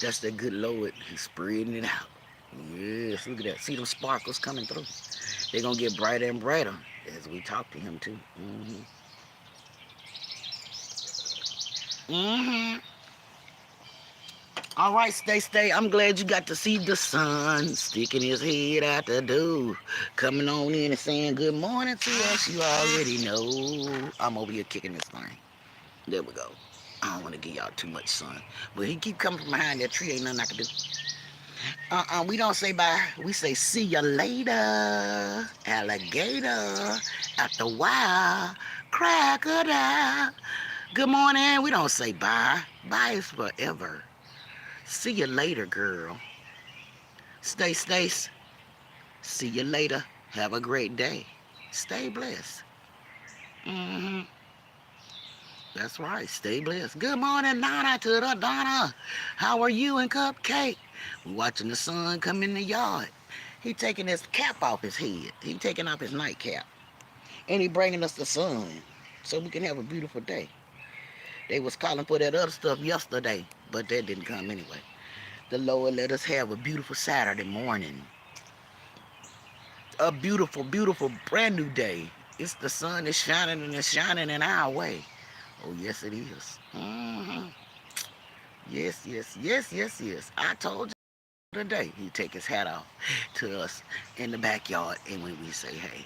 That's the good Lord. He's spreading it out. Yes, look at that. See them sparkles coming through. They're gonna get brighter and brighter as we talk to him too. All right, stay. I'm glad you got to see the sun sticking his head out the door, coming on in and saying good morning to us. You already know. I'm over here kicking this thing. There we go. I don't want to give y'all too much sun, but he keep coming from behind that tree. Ain't nothing I can do. We don't say bye. We say see ya later, alligator. After a while, crocodile. Good morning. We don't say bye. Bye is forever. See you later, girl. Stay. See you later. Have a great day. Stay blessed. That's right. Stay blessed. Good morning, Donna, to the Donna. How are you and Cupcake? We're watching the sun come in the yard. He taking his cap off his head. He taking off his nightcap. And he bringing us the sun so we can have a beautiful day. They was calling for that other stuff yesterday, but that didn't come anyway. The Lord let us have a beautiful Saturday morning. A beautiful, beautiful, brand new day. It's the sun is shining and it's shining in our way. Oh, yes, it is. Yes. I told you today he take his hat off to us in the backyard and when we say hey.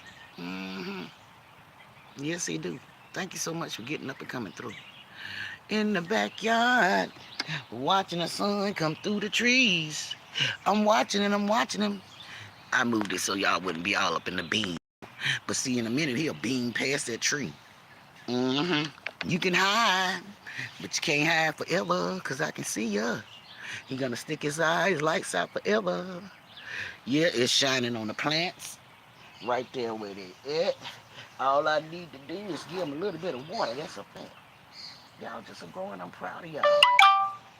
Yes, he do. Thank you so much for getting up and coming through. In the backyard, watching the sun come through the trees. I'm watching him. I moved it so y'all wouldn't be all up in the beam. But see, in a minute, he'll beam past that tree. You can hide, but you can't hide forever, because I can see ya. He gonna stick his lights out forever. Yeah, it's shining on the plants. Right there where they at. All I need to do is give them a little bit of water. That's a fact. Y'all just are growing. I'm proud of y'all.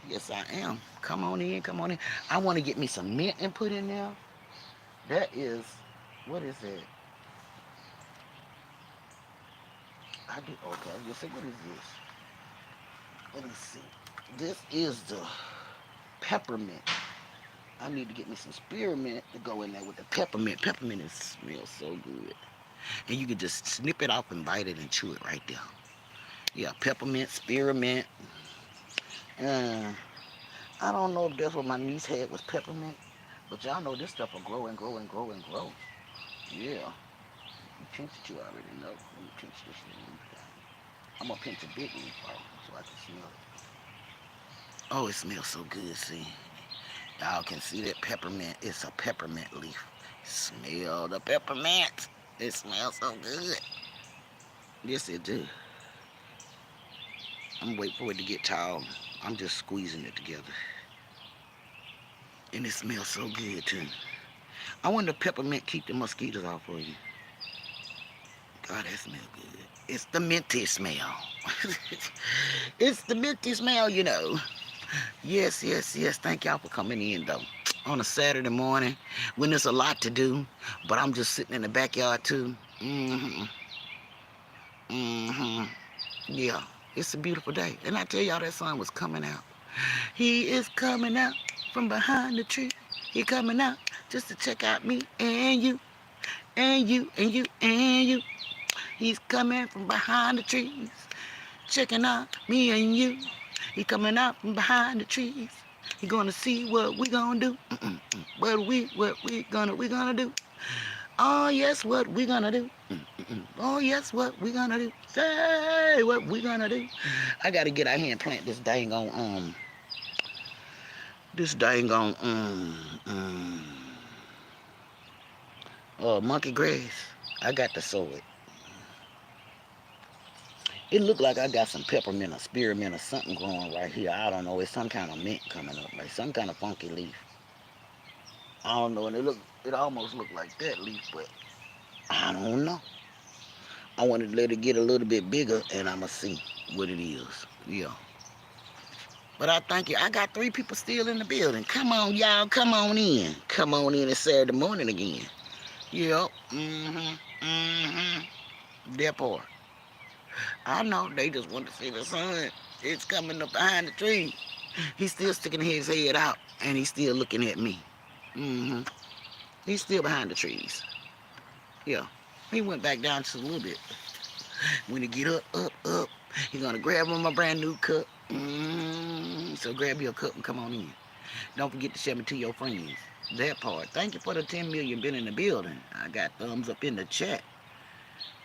Yes, I am. Come on in, come on in. I want to get me some mint and put in there. That is, what is it? I do, okay, you say, what is this? Let me see. This is the peppermint. I need to get me some spearmint to go in there with the peppermint. Peppermint smells so good. And you can just snip it off and bite it and chew it right there. Yeah, peppermint, spearmint. Uh, I don't know if that's what my niece had was peppermint, but y'all know this stuff will grow and grow and grow and grow. Yeah. You pinch it, you already know. Let me pinch this leaf. I'm gonna pinch a big leaf off so I can smell it. Oh, it smells so good, see. Y'all can see that peppermint. It's a peppermint leaf. Smell the peppermint. It smells so good. Yes, it do. I'm waiting for it to get tall. I'm just squeezing it together. And it smells so good, too. I wonder if peppermint keep the mosquitoes off for you. God, that smells good. It's the minty smell. It's the minty smell, you know. Yes, yes, yes. Thank y'all for coming in, though. On a Saturday morning when there's a lot to do, but I'm just sitting in the backyard, too. Mm-hmm. Mm-hmm. Yeah. It's a beautiful day. And I tell y'all that sun was coming out. He is coming out from behind the tree. He coming out just to check out me and you, and you, and you, and you. He's coming from behind the trees, checking out me and you. He coming out from behind the trees. He gonna see what we gonna do. What we gonna do. Oh yes, what we gonna do. Oh yes, what we gonna do. Say what we gonna do. I gotta get out here and plant this dang on monkey grass. I got to sow it. It looked like I got some peppermint or spearmint or something growing right here. I don't know. It's some kind of mint coming up, like some kind of funky leaf. I don't know. And it almost looked like that leaf, but I don't know. I wanted to let it get a little bit bigger, and I'ma see what it is. Yeah. But I thank you. I got 3 people still in the building. Come on, y'all. Come on in. Come on in. It's Saturday morning again. Yep. Mm-hmm. Mm-hmm. That part. I know. They just want to see the sun. It's coming up behind the tree. He's still sticking his head out, and he's still looking at me. Mm-hmm. He's still behind the trees. Yeah. He went back down just a little bit. When he get up, he's gonna grab on my brand new cup. So grab your cup and come on in. Don't forget to share me to your friends. That part. Thank you for the 10 million been in the building. I got thumbs up in the chat.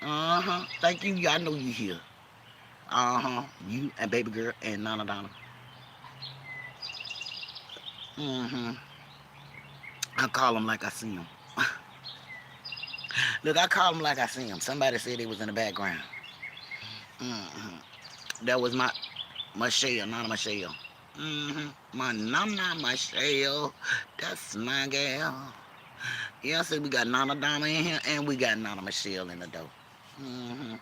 Uh-huh. Thank you. I know you here. Uh-huh. You and baby girl and Nana Donna. Mm-hmm. I call them like I see them. Look, I call them like I see them. Somebody said they was in the background. Mm-hmm. That was my Michelle, Nana Michelle. My Nana Michelle. That's my gal. Yeah, I said we got Nana Donna in here and we got Nana Michelle in the door. Mm-hmm.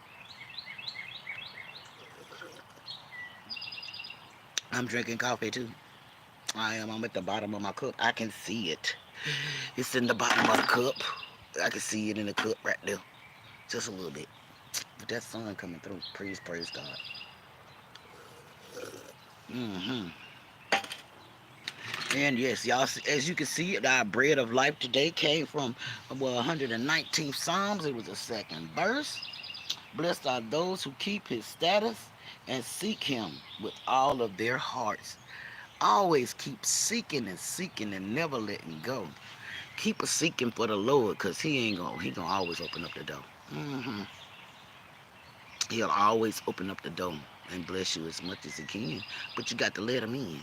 I'm drinking coffee too. I am. I'm at the bottom of my cup. I can see it. It's in the bottom of the cup. I can see it in the cup right there. Just a little bit. But that sun coming through. Praise God. Mm-hmm. And yes, y'all, as you can see, our bread of life today came from 119th Psalms. It was the second verse. Blessed are those who keep his status and seek him with all of their hearts. Always keep seeking and never letting go. Keep a seeking for the Lord, cause he gonna always open up the door. Hmm He'll always open up the door and bless you as much as he can. But you got to let him in.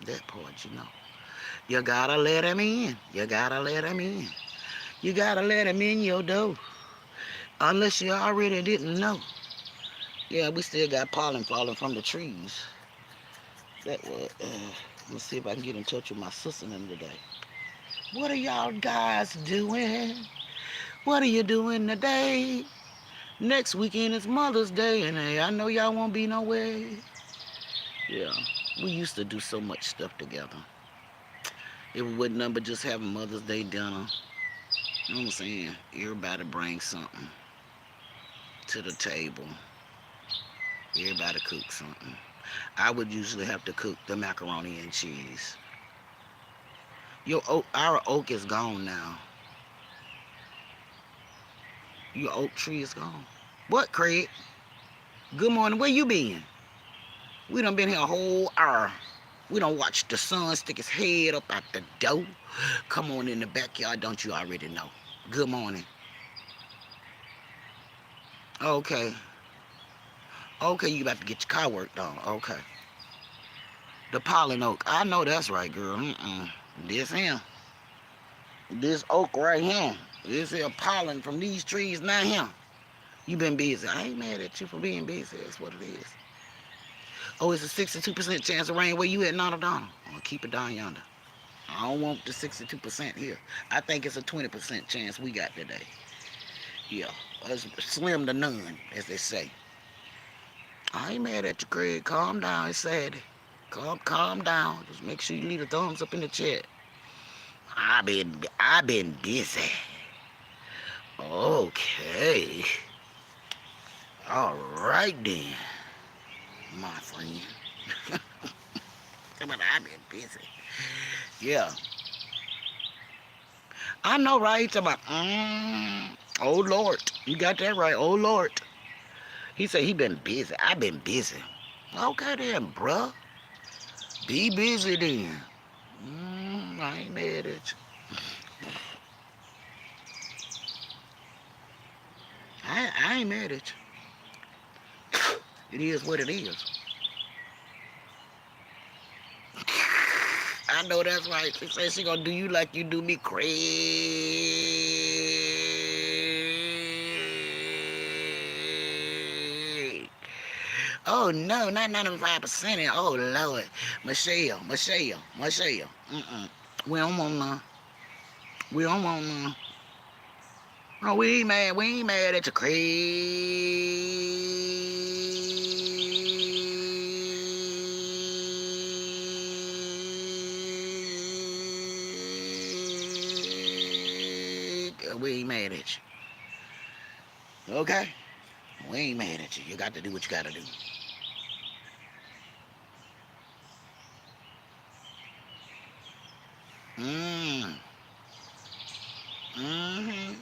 That part, you know. You gotta let him in. You gotta let him in. You gotta let him in your door. Unless you already didn't know. Yeah, we still got pollen falling from the trees. That was. Let's see if I can get in touch with my sister them today. What are y'all guys doing? What are you doing today? Next weekend is Mother's Day, and hey, I know y'all won't be nowhere. Yeah. We used to do so much stuff together. It wasn't nothing but just having Mother's Day dinner. You know what I'm saying? Everybody bring something to the table. Everybody cook something. I would usually have to cook the macaroni and cheese. Our oak is gone now. Your oak tree is gone. What, Craig? Good morning. Where you been? We done been here a whole hour. We done watched the sun stick his head up out the door. Come on in the backyard, don't you already know? Good morning. Okay. Okay, you about to get your car worked on. Okay. The pollen oak. I know that's right, girl. This here. This oak right here. This here pollen from these trees now here. You been busy. I ain't mad at you for being busy. That's what it is. Oh, it's a 62% chance of rain. Where you at, Nana Donna? I'll keep it down yonder. I don't want the 62% here. I think it's a 20% chance we got today. Yeah, it's slim to none, as they say. I ain't mad at you, Craig. Calm down. It's Saturday. Calm down. Just make sure you leave a thumbs up in the chat. I've been busy. Okay. All right then, my friend. But I've been busy. Yeah. I know, right? He's about, oh Lord. You got that right. Oh Lord. He said he been busy. I've been busy. Okay then, bruh. Be busy then. I ain't mad at you. I ain't mad at you. It is what it is. I know that's right. She said she gonna do you like you do me, Craig. Oh no, not 95%. Oh Lord, Michelle. We don't want none. We don't want none. No, we ain't mad. We ain't mad at you, Craig. We ain't mad at you. Okay? We ain't mad at you. You got to do what you got to do. Mm. Mm-hmm.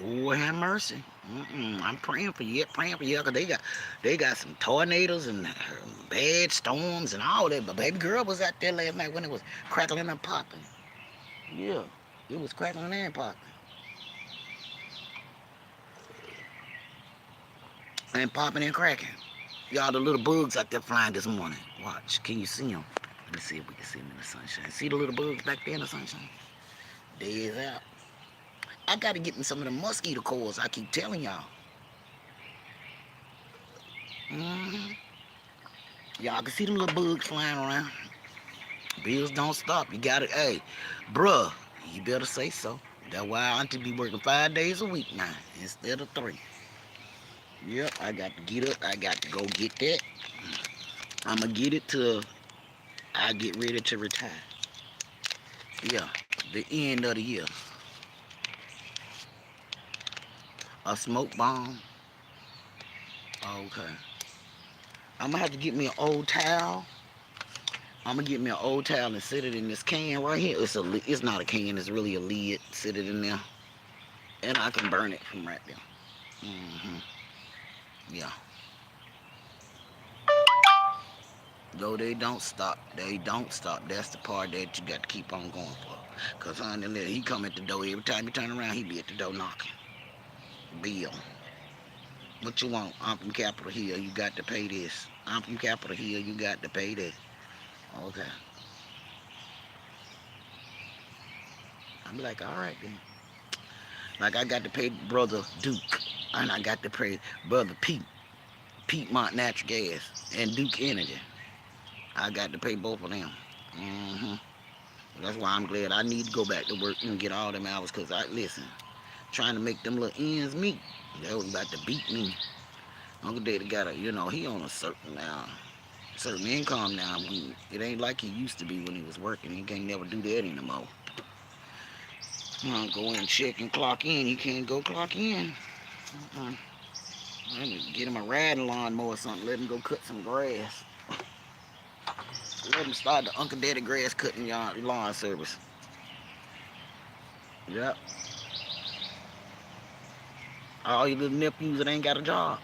Lord have mercy. I'm praying for you. Yeah, praying for you, because they got some tornadoes and bad storms and all that. But baby girl was out there last night when it was crackling and popping. Yeah, it was crackling and popping. And popping and cracking. Y'all, the little bugs out there flying this morning. Watch. Can you see them? Let me see if we can see them in the sunshine. See the little bugs back there in the sunshine? They's out. I got to get in some of the mosquito coils I keep telling y'all. Mm-hmm. Y'all can see the little bugs flying around. Bills don't stop. You got it. Hey, bruh, you better say so. That's why Auntie be working 5 days a week now instead of 3. Yep, I got to get up. I got to go get that. I'm going to get it till I get ready to retire. Yeah, the end of the year. A smoke bomb. Okay. I'm going to have to get me an old towel. I'm going to get me an old towel and sit it in this can right here. It's not a can. It's really a lid. Sit it in there. And I can burn it from right there. Mm-hmm. Yeah. No, they don't stop. They don't stop. That's the part that you got to keep on going for. Because, honey, he come at the door. Every time you turn around, he be at the door knocking. Bill. What you want? I'm from Capitol Hill. You got to pay this. I'm from Capitol Hill. You got to pay this. Okay. I'm like, all right, then. Like, I got to pay Brother Duke. And I got to pay Brother Pete. Piedmont Natural Gas. And Duke Energy. I got to pay both of them. Mm-hmm. That's why I'm glad I need to go back to work and get all them hours. Because, listen, trying to make them little ends meet. That was about to beat me. Uncle Daddy got a, he on a certain income now. It ain't like he used to be when he was working. He can't never do that anymore. Go in, check and clock in. He can't go clock in. Uh-uh. Let me get him a riding lawnmower or something. Let him go cut some grass. Let him start the Uncle Daddy grass cutting lawn service. Yep. All you little nephews that ain't got a job,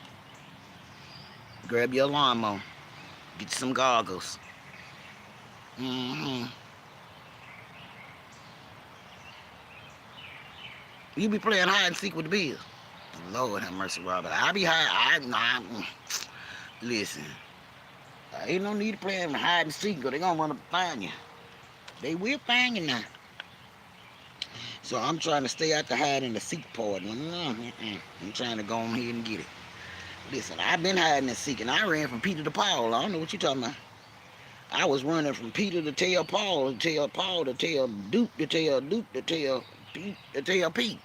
grab your lawnmower. Get you some goggles. Mm-hmm. You be playing hide and seek with the bills. Lord have mercy, Robert. I be listen. Ain't no need to play hide and seek, because they gonna run up and find you. They will find you now. So I'm trying to stay out the hide and the seek part. I'm trying to go on here and get it. Listen, I've been hiding and seeking. I ran from Peter to Paul. I don't know what you talking about. I was running from Peter to tell Paul, to tell Paul, to tell Duke, to tell Duke, to tell Pete, to tell Pete.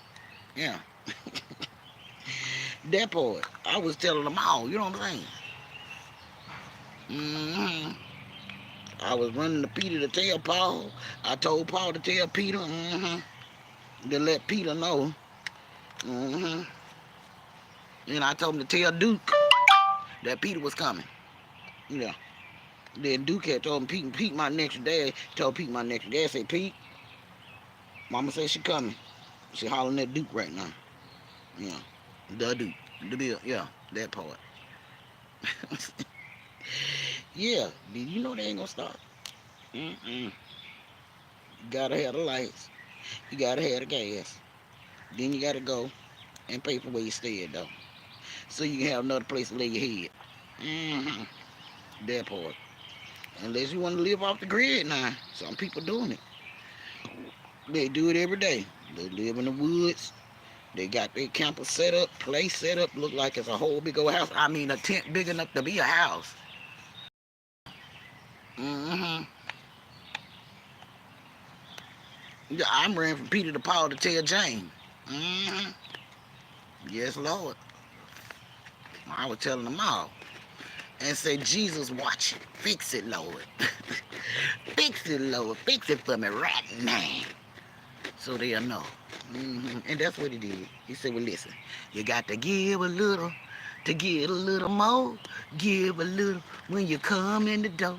Yeah. That part. I was telling them all, you know what I'm saying? Mm-hmm. I was running to Peter to tell Paul. I told Paul to tell Peter, to let Peter know. Mm-hmm. And I told him to tell Duke that Peter was coming. Yeah. Then Duke had told him, Pete my next dad, told Pete my next dad, say, Pete, Mama said she coming. She hollering at Duke right now. Yeah. The Duke. The bill. Yeah. That part. Yeah. Did you know they ain't gonna stop? Mm-mm. You gotta have the lights. You gotta have the gas. Then you gotta go and pay for where you stay at, though. So you can have another place to lay your head. Mm-hmm. That part. Unless you want to live off the grid now. Some people doing it. They do it every day. They live in the woods. They got their camper set up, place set up, look like it's a whole big old house. I mean, a tent big enough to be a house. Mm-hmm. Yeah, I'm running from Peter to Paul to tell James. Mm-hmm. Yes, Lord. I was telling them all. And say, Jesus, watch it. Fix it, Lord. Fix it, Lord. Fix it for me right now. So they'll know. And that's what he did. He said, well, listen, you got to give a little to get a little more. Give a little when you come in the door.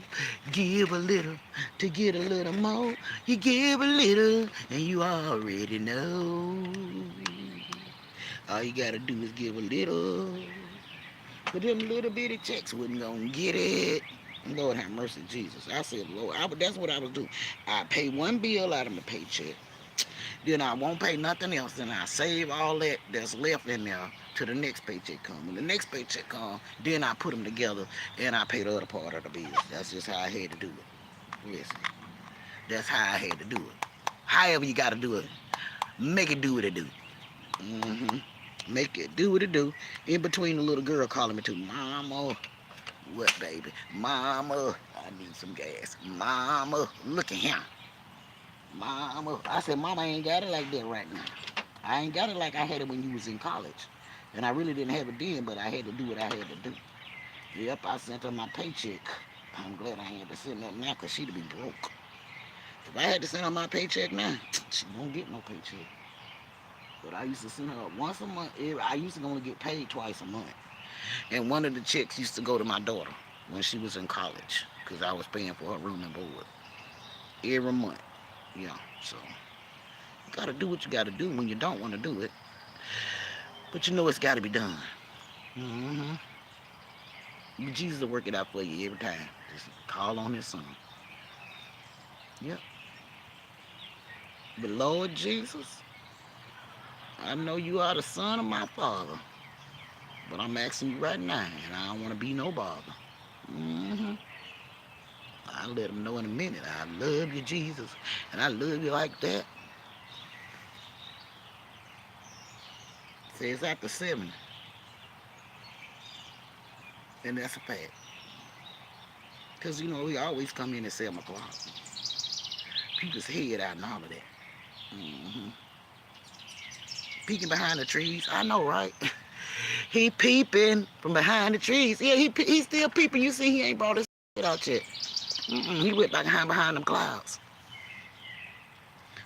Give a little to get a little more. You give a little and you already know. All you got to do is give a little. But them little bitty checks wasn't going to get it. Lord have mercy, Jesus. I said, Lord, that's what I was doing. I pay one bill out of my paycheck. Then I won't pay nothing else. Then I save all that that's left in there till the next paycheck come. When the next paycheck come, then I put them together and I pay the other part of the bill. That's just how I had to do it. Listen, that's how I had to do it. However you got to do it, make it do what it do. Mm-hmm. Make it do what it do. In between the little girl calling me to, Mama, what, baby? Mama, I need some gas. Mama, look at him. Mama, I said, Mama, I ain't got it like that right now. I ain't got it like I had it when you was in college. And I really didn't have it then, but I had to do what I had to do. Yep, I sent her my paycheck. I'm glad I ain't had to send that now, because she'd be broke. If I had to send her my paycheck now, she won't get no paycheck. But I used to send her once a month. I used to only get paid twice a month. And one of the checks used to go to my daughter when she was in college, because I was paying for her room and board every month. Yeah, so you got to do what you got to do when you don't want to do it. But you know it's got to be done. Mm-hmm. Jesus will work it out for you every time. Just call on his son. Yep. But Lord Jesus, I know you are the son of my father. But I'm asking you right now, and I don't want to be no bother. Mm-hmm. I'll let him know in a minute. I love you, Jesus. And I love you like that. Says after 7. And that's a fact. Because, we always come in at 7 o'clock. People's head out and all of that. Mm-hmm. peeking behind the trees. I know, right? He peeping from behind the trees. Yeah, he's still peeping. You see, he ain't brought his shit out yet. He went back behind them clouds.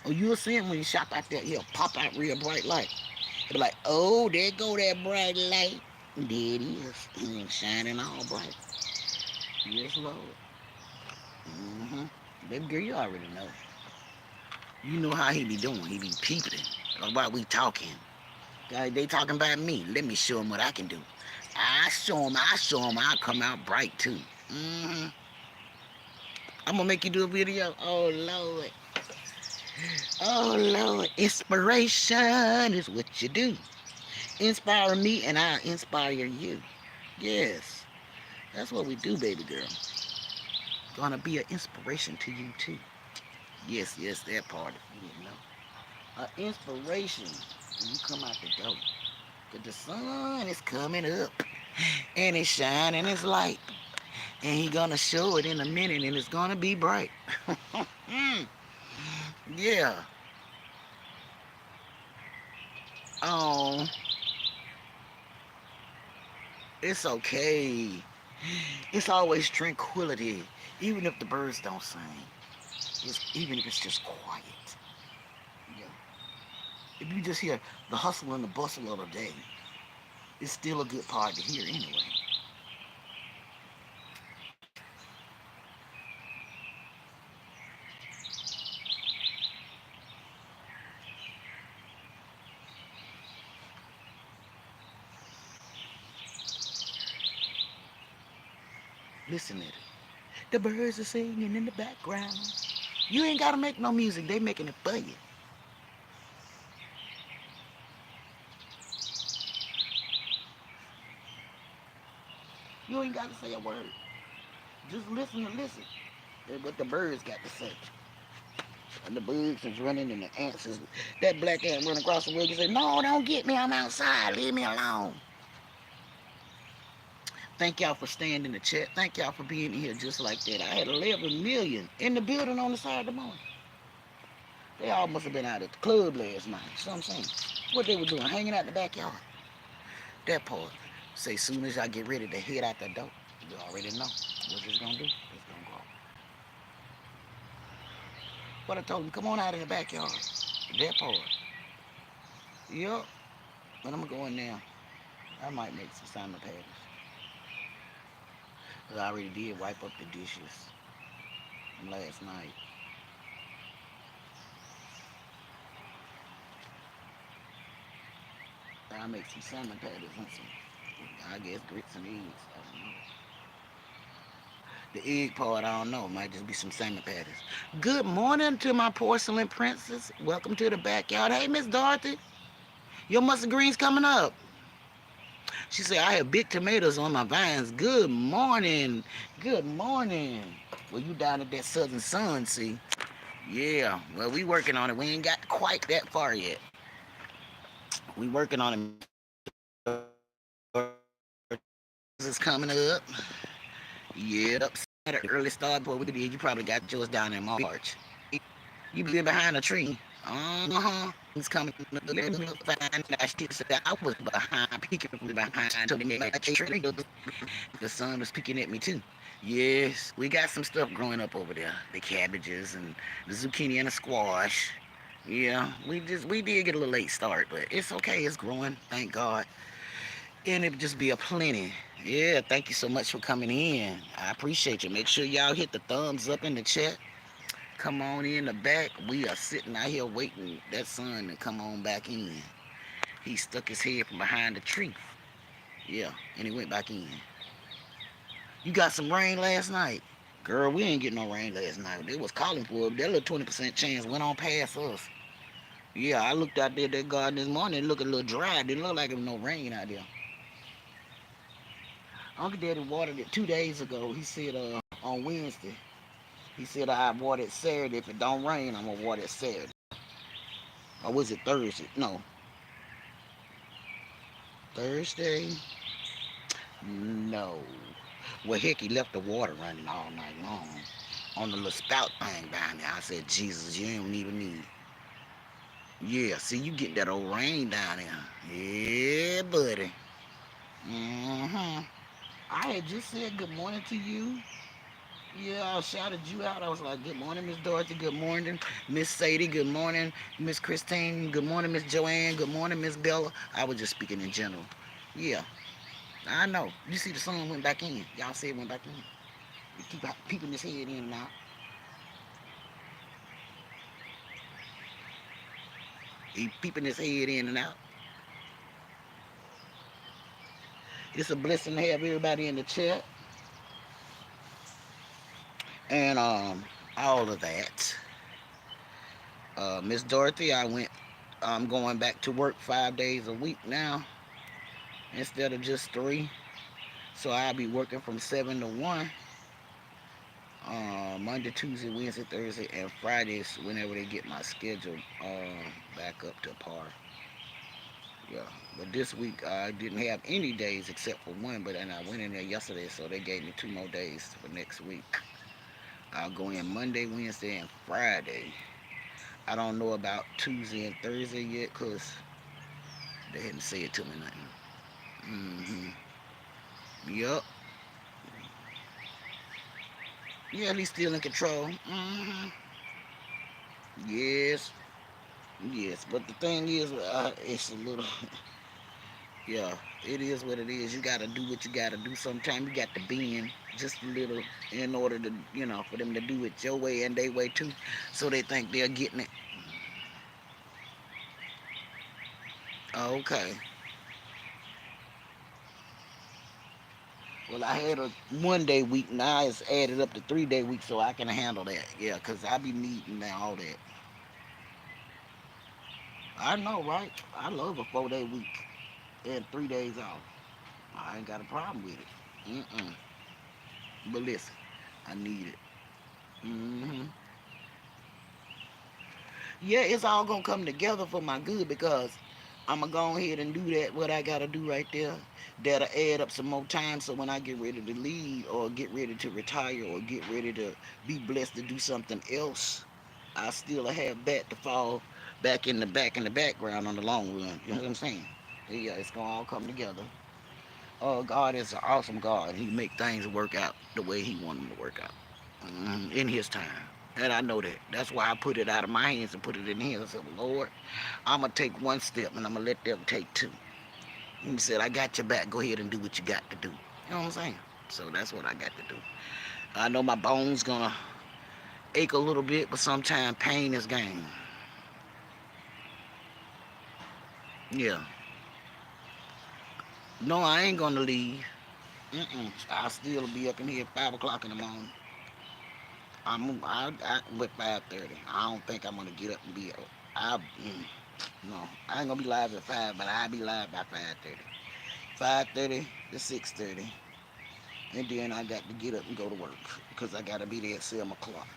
Oh, you'll see him when you shop out there. He'll pop out real bright light. He'll be like, oh, there go that bright light. There it is. Shining all bright. Yes, Lord. Mm-hmm. Baby girl, you already know. You know how he be doing. He be peeping. About we talking. They talking about me. Let me show him what I can do. I show him I'll come out bright too. Mm-hmm. I'm gonna make you do a video. Oh Lord. Oh Lord. Inspiration is what you do. Inspire me and I'll inspire you. Yes. That's what we do, baby girl. Gonna be an inspiration to you too. Yes, yes, that part. You didn't know. An inspiration when you come out the door. Cause the sun is coming up and it's shining its light. And he gonna show it in a minute and it's gonna be bright. Yeah. Um, it's okay. It's always tranquility. Even if the birds don't sing. Even if it's just quiet. Yeah. If you just hear the hustle and the bustle of the day, it's still a good part to hear anyway. Listen to it. The birds are singing in the background. You ain't gotta make no music, they making it for you. You ain't gotta say a word. Just listen and listen. That's what the birds got to say. And the bugs is running and the ants is that black ant running across the road. You say, no, don't get me, I'm outside. Leave me alone. Thank y'all for staying in the chat. Thank y'all for being here just like that. I had 11 million in the building on the Saturday morning. They all must have been out at the club last night. You know what I'm saying? What they were doing, hanging out in the backyard. That part. Say, soon as I get ready to head out the door, you already know what it's gonna do. It's gonna go. What I told him, come on out in the backyard. That part. Yup. But I'm going now. I might make some salmon patties. Cause I already did wipe up the dishes from last night. I'll make some salmon patties and some, I guess, grits and eggs. I don't know. The egg part, I don't know. Might just be some salmon patties. Good morning to my porcelain princess. Welcome to the backyard. Hey, Miss Dorothy. Your mustard greens coming up. She said, I have big tomatoes on my vines. Good morning. Good morning. Well, you down at that southern sun, see? Yeah. Well, we working on it. We ain't got quite that far yet. We working on it. Is coming up. Yep. At an early start, boy, we did. You probably got yours down in March. You been behind a tree. Uh-huh. It's coming. Let me find that shit. So I was behind, peeking from behind the tree. The sun was peeking at me too. Yes, we got some stuff growing up over there. The cabbages and the zucchini and the squash. Yeah, we did get a little late start, but it's okay. It's growing, thank God. And it just be a plenty. Yeah, thank you so much for coming in. I appreciate you. Make sure y'all hit the thumbs up in the chat. Come on in the back. We are sitting out here waiting that sun to come on back in. He stuck his head from behind the tree. Yeah, and he went back in. You got some rain last night? Girl, we ain't getting no rain last night. They was calling for it. That little 20% chance went on past us. Yeah, I looked out there at that garden this morning. It looked a little dry. It didn't look like there was no rain out there. Uncle Daddy watered it 2 days ago. He said on Wednesday. He said I water it Saturday. If it don't rain, I'm gonna water it Saturday. Or was it Thursday? No. Thursday? No. Well, heck, he left the water running all night long on the little spout thing down there. I said, Jesus, you don't even need. Yeah, see, you get that old rain down there. Yeah, buddy. Mm-hmm. I had just said good morning to you. Yeah, I shouted you out. I was like, good morning, Miss Dorothy. Good morning, Miss Sadie. Good morning, Miss Christine. Good morning, Miss Joanne. Good morning, Miss Bella. I was just speaking in general. Yeah, I know. You see the sun went back in. Y'all see it went back in. You keep peeping his head in and out. He peeping his head in and out. It's a blessing to have everybody in the chat and all of that. Miss Dorothy, I'm going back to work 5 days a week now instead of just three. So I'll be working from 7 to 1, Monday, Tuesday, Wednesday, Thursday, and Fridays whenever they get my schedule back up to par. Yeah, but this week I didn't have any days except for one, but then I went in there yesterday, so they gave me 2 more days for next week. I'll go in Monday, Wednesday, and Friday. I don't know about Tuesday and Thursday yet because they hadn't said to me nothing. Yup. Yeah, he's still in control. Yes. Yes. But the thing is, it's a little, yeah, it is what it is. You got to do what you got to do. Sometimes you got to bend just a little in order to, for them to do it your way and their way too. So they think they're getting it. Okay. Well, I had a 1 day week. Now it's added up to 3 day week, so I can handle that. Yeah, because I be needing all that. I know, right? I love a 4 day week and 3 days off. I ain't got a problem with it. Mm-mm. But listen, I need it. Hmm. Yeah, it's all gonna come together for my good because I'm gonna go ahead and do that. What I gotta do right there, that'll add up some more time. So when I get ready to leave or get ready to retire or get ready to be blessed to do something else, I still have that to fall back in the background on the long run. You know what I'm saying? Yeah, it's gonna all come together. God is an awesome God. He make things work out the way He want them to work out, in His time. And I know that. That's why I put it out of my hands and put it in His. I said, well, Lord, I'm gonna take one step and I'm gonna let them take two. And He said, I got your back. Go ahead and do what you got to do. You know what I'm saying? So that's what I got to do. I know my bones gonna ache a little bit, but sometimes pain is gain. Yeah. No, I ain't gonna leave. I'll still be up in here at 5 o'clock in the morning. I with 5:30. I don't think I'm gonna get up and be. No, I ain't gonna be live at 5, but I'll be live by 5:30. 5:30 to 6:30, and then I got to get up and go to work because I gotta be there at 7 o'clock.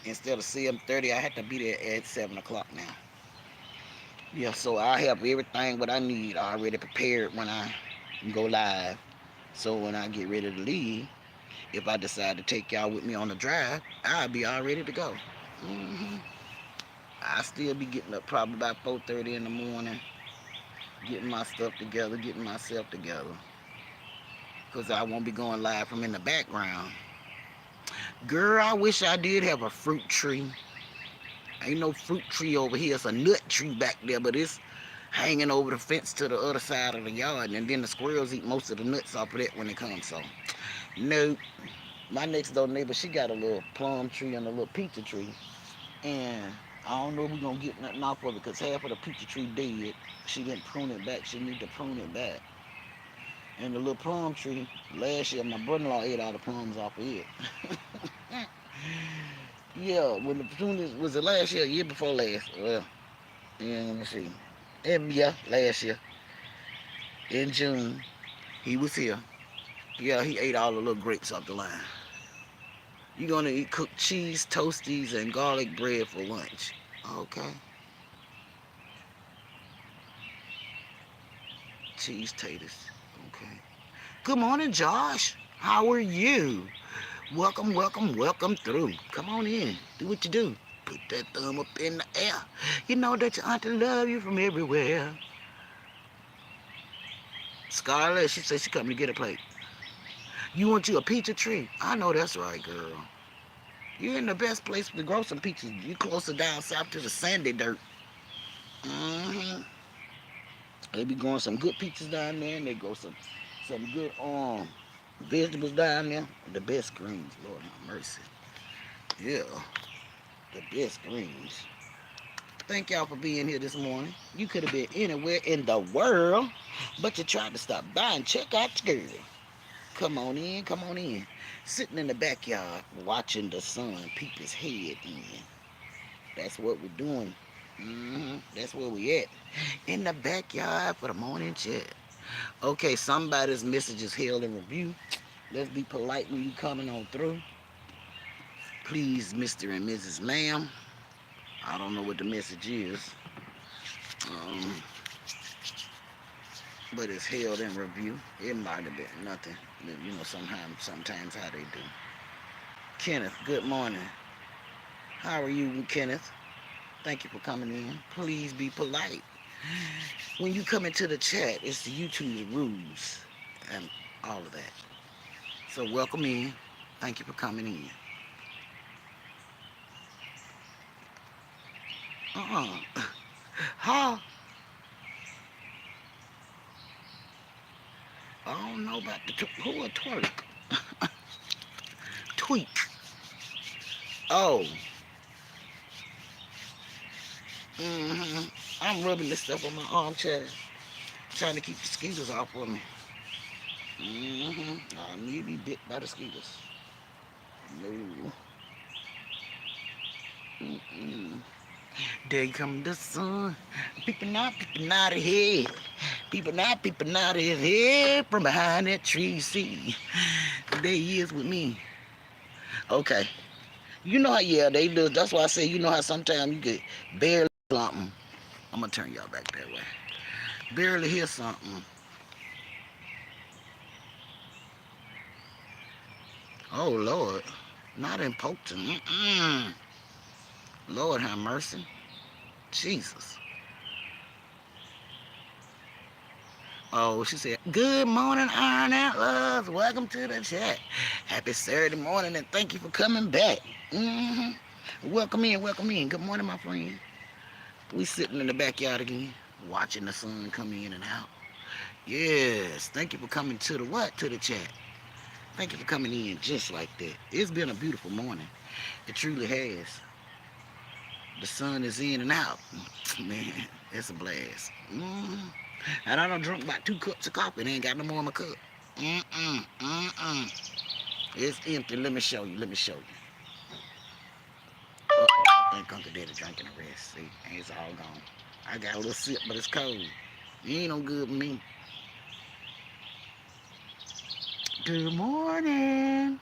Instead of 7:30, I had to be there at 7 o'clock now. Yeah, so I have everything what I need already prepared when I go live. So when I get ready to leave, if I decide to take y'all with me on the drive, I'll be all ready to go. hmm I still be getting up probably about 4:30 in the morning, getting my stuff together, getting myself together, cause I won't be going live from in the background. Girl, I wish I did have a fruit tree. Ain't no fruit tree over here. It's a nut tree back there, but it's hanging over the fence to the other side of the yard, and then the squirrels eat most of the nuts off of that when they come. So, nope. My next door neighbor, she got a little plum tree and a little peach tree, and I don't know if we're gonna get nothing off of it because half of the peach tree dead. She didn't prune it back. She need to prune it back. And the little plum tree, last year my brother-in-law ate all the plums off of it. Yeah, when the prune was it last year, year before last? Well, yeah, let me see. Yeah, last year in June, he was here. Yeah, he ate all the little grapes off the line. You're gonna eat cooked cheese, toasties, and garlic bread for lunch. Okay, cheese taters. Okay. Good morning, Josh. How are you? Welcome, welcome, welcome through. Come on in. Do what you do. Put that thumb up in the air. You know that your auntie love you from everywhere. Scarlett, she said she coming to get a plate. You want you a pizza tree? I know that's right, girl. You're in the best place to grow some peaches. You closer down south to the sandy dirt. Mm-hmm. They be growing some good peaches down there, and they grow some good vegetables down there. The best greens, Lord have mercy. Yeah, the best greens. Thank y'all for being here this morning. You could have been anywhere in the world, but you tried to stop by and check out the girl. Come on in, come on in. Sitting in the backyard watching the sun peep his head in. That's what we're doing. That's where we at. In the backyard for the morning chat. Okay, somebody's message is held in review. Let's be polite when you coming on through. Please, Mr. and Mrs. Lamb. I don't know what the message is. Um, but it's held in review. It might have been nothing. You know, sometimes how they do. Kenneth, good morning. How are you, Kenneth? Thank you for coming in. Please be polite. When you come into the chat, it's the YouTube's rules and all of that. So welcome in. Thank you for coming in. Huh? I don't know about who a twerk. Tweak. Oh. I'm rubbing this stuff on my armchair, trying to keep the mosquitoes off of me. I need to be bit by the mosquitoes. No. There come the sun, peeping out of here. Peeping out of his head from behind that tree. See, there he is with me. Okay. You know how, yeah, they do. That's why I say, you know how sometimes you get barely something. I'm going to turn y'all back that way. Barely hear something. Oh, Lord. Not in Polkton. Lord have mercy. Jesus. Oh, she said, good morning, Iron Atlas. Welcome to the chat. Happy Saturday morning, and thank you for coming back. Welcome in, welcome in. Good morning, my friend. We sitting in the backyard again, watching the sun come in and out. Yes, thank you for coming to the what? To the chat. Thank you for coming in just like that. It's been a beautiful morning. It truly has. The sun is in and out. Man, it's a blast. And I done drunk about 2 cups of coffee and ain't got no more in my cup. It's empty. Let me show you. I think Uncle Daddy drinking the rest. See, it's all gone. I got a little sip, but it's cold. It ain't no good with me. Good morning.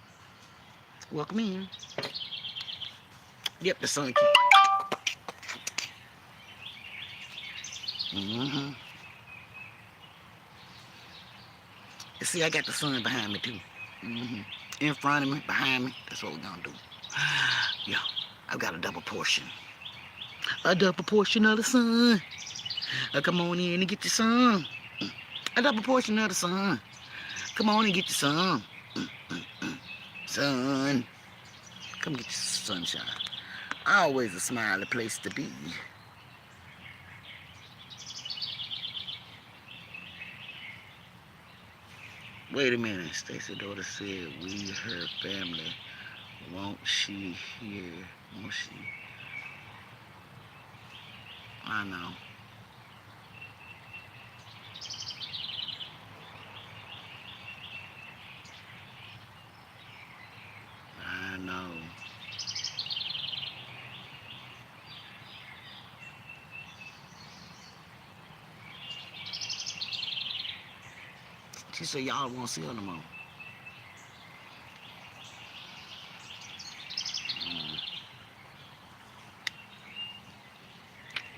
Welcome in. Yep, the sun keep. You see, I got the sun behind me too. In front of me, behind me. That's what we're gonna do. Yeah, I've got a double portion. A double portion of the sun. Come on in and get your sun. A double portion of the sun. Come on and get your sun. Sun. Come get your sunshine. Always a smiley place to be. Wait a minute. Stacy's daughter said we her family. Won't she hear? Won't she? I know. I know. She said y'all won't see her no more.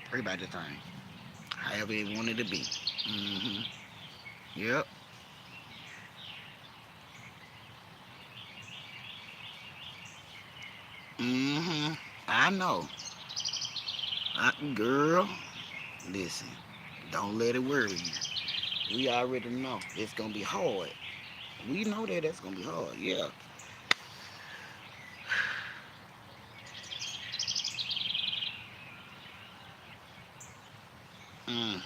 Everybody thing. However they wanted to be. Yep. I know. Girl, listen, don't let it worry you. We already know it's gonna be hard. We know that that's gonna be hard. Yeah. Mm.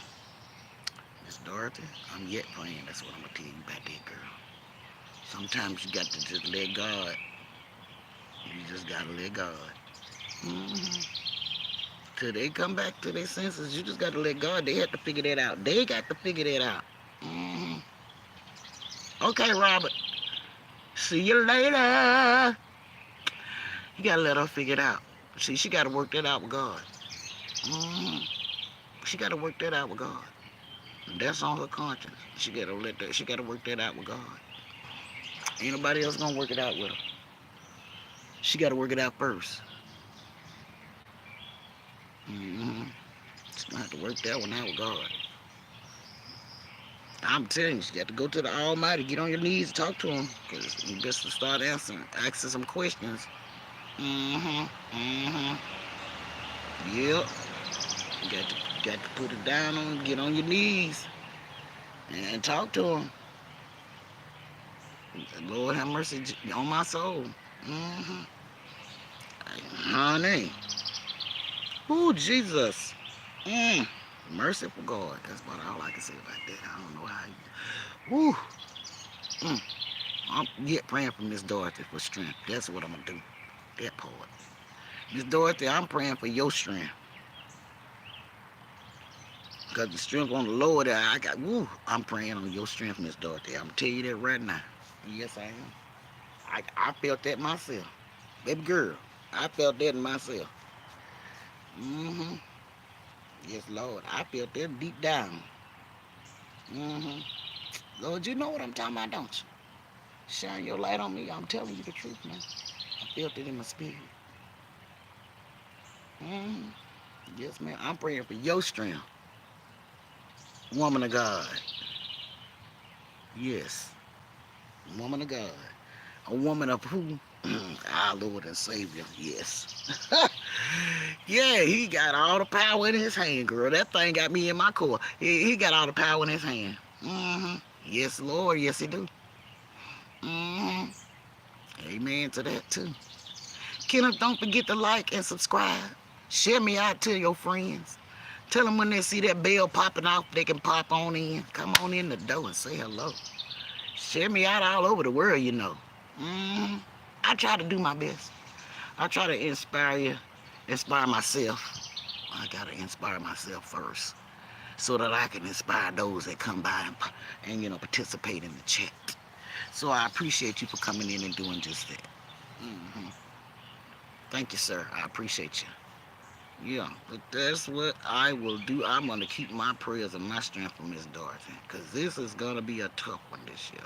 Miss Dorothy, I'm yet praying. That's what I'm gonna tell you about that girl. Sometimes you got to just let God. You just gotta let God. Hmm. Till they come back to their senses, you just gotta let God. They have to figure that out. They got to figure that out. Hmm. Okay, Robert. See you later. You gotta let her figure it out. See, she gotta work that out with God. Hmm. She gotta work that out with God. That's on her conscience. She gotta let that. She gotta work that out with God. Ain't nobody else gonna work it out with her. She gotta work it out first. Hmm. She's gonna have to work that one out with God. I'm telling you, you got to go to the Almighty, get on your knees, and talk to Him, cause you best to start asking some questions. Mm-hmm. Mm-hmm. Yep. You got to put it down on, get on your knees, and talk to Him. Lord have mercy on my soul. Mm-hmm. Honey. Ooh, Jesus. Mm. Merciful God. That's about all I can say about that. I don't know how. Woo. Mm. I'm yet praying for Miss Dorothy for strength. That's what I'm gonna do. That part. Miss Dorothy, I'm praying for your strength. Because the strength on the Lord that I got, woo, I'm praying on your strength, Miss Dorothy. I'm tell you that right now. Yes, I am. I felt that myself. Baby girl, I felt that in myself. Mm-hmm. Yes, Lord. I felt that deep down. Mm-hmm. Lord, you know what I'm talking about, don't you? Shine your light on me. I'm telling you the truth, man. I felt it in my spirit. Mm-hmm. Yes, man. I'm praying for your strength. Woman of God. Yes. Woman of God. A woman of who? Our Lord and Savior. Yes. Yeah, he got all the power in his hand, girl. That thing got me in my core. He got all the power in his hand. Mm-hmm. Yes, Lord. Yes, he do. Mm-hmm. Amen to that, too. Kenneth, don't forget to like and subscribe. Share me out to your friends. Tell them when they see that bell popping off, they can pop on in. Come on in the door and say hello. Share me out all over the world, you know. Mm-hmm. I try to do my best. I try to inspire you, inspire myself. I gotta inspire myself first, so that I can inspire those that come by and participate in the chat. So I appreciate you for coming in and doing just that. Hmm. Thank you, sir. I appreciate you. Yeah, but that's what I will do. I'm gonna keep my prayers and my strength for Miss Dorothy, cause this is gonna be a tough one this year.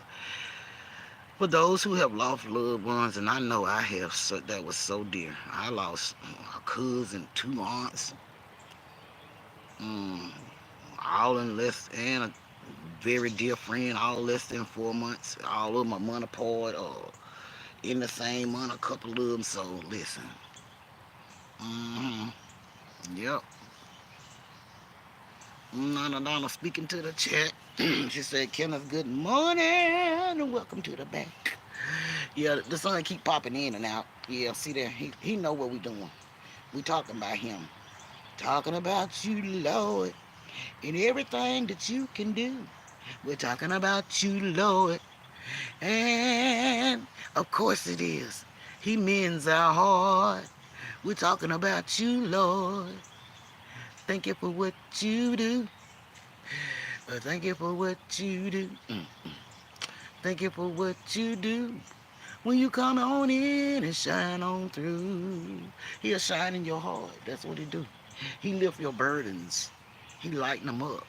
For those who have lost loved ones, and I know I have, that was so dear. I lost a cousin, two aunts, mm, all in less, and a very dear friend, all less than 4 months. All of them a month apart, or in the same month, a couple of them. So listen, mm-hmm, yep. Nana Donna speaking to the chat. She said, Kenneth, good morning and welcome to the bank. Yeah, the sun keep popping in and out. Yeah, see there, he know what we doing. We talking about him. Talking about you, Lord, and everything that you can do. We're talking about you, Lord. And of course it is. He mends our heart. We're talking about you, Lord. Thank you for what you do. Thank you for what you do. Thank you for what you do. When you come on in and shine on through. He'll shine in your heart. That's what he do. He lift your burdens. He lighten them up.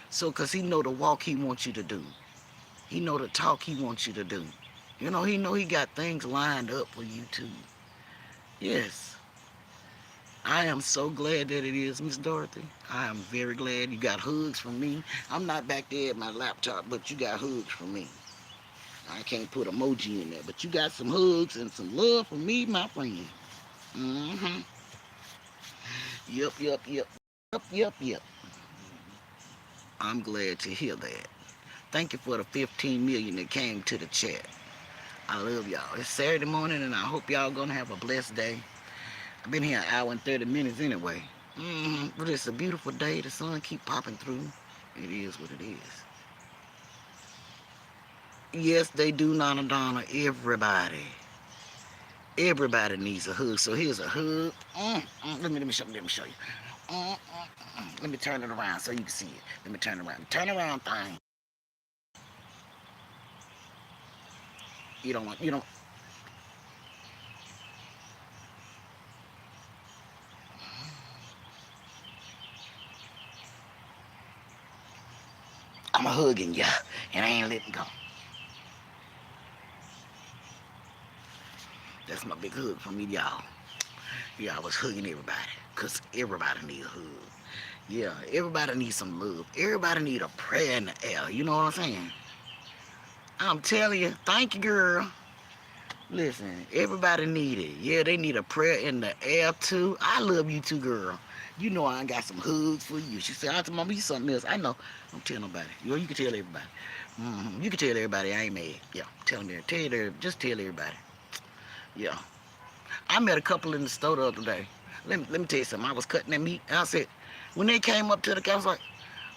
So, because he know the walk he wants you to do. He know the talk he wants you to do. He know he got things lined up for you too. Yes. I am so glad that it is, Miss Dorothy. I am very glad you got hugs from me. I'm not back there at my laptop, but you got hugs from me. I can't put emoji in there, but you got some hugs and some love from me, my friend. Mm-hmm. Yep, yep, yep. Yep, yep, yep. I'm glad to hear that. Thank you for the 15 million that came to the chat. I love y'all. It's Saturday morning, and I hope y'all gonna have a blessed day. I've been here an hour and 30 minutes anyway. But it's a beautiful day. The sun keep popping through. It is what it is. Yes, they do, Nana Donna. Everybody needs a hug. So here's a hug. Let me show you. Let me turn it around so you can see it. Let me turn it around. Turn around, thing. You don't. I'm a hugging ya, and I ain't letting go. That's my big hug from me, y'all. Yeah, I was hugging everybody, cause everybody need a hug. Yeah, everybody needs some love. Everybody need a prayer in the air. You know what I'm saying? I'm telling you, thank you, girl. Listen, everybody need it. Yeah, they need a prayer in the air too. I love you too, girl. You know I got some hugs for you. She said, Auntie Mama, you something else. I know. Don't tell nobody. You can tell everybody. You can tell everybody I ain't mad. Yeah, tell them there. Just tell everybody. Yeah. I met a couple in the store the other day. Let me tell you something. I was cutting that meat, and I said, when they came up to the car, I was like,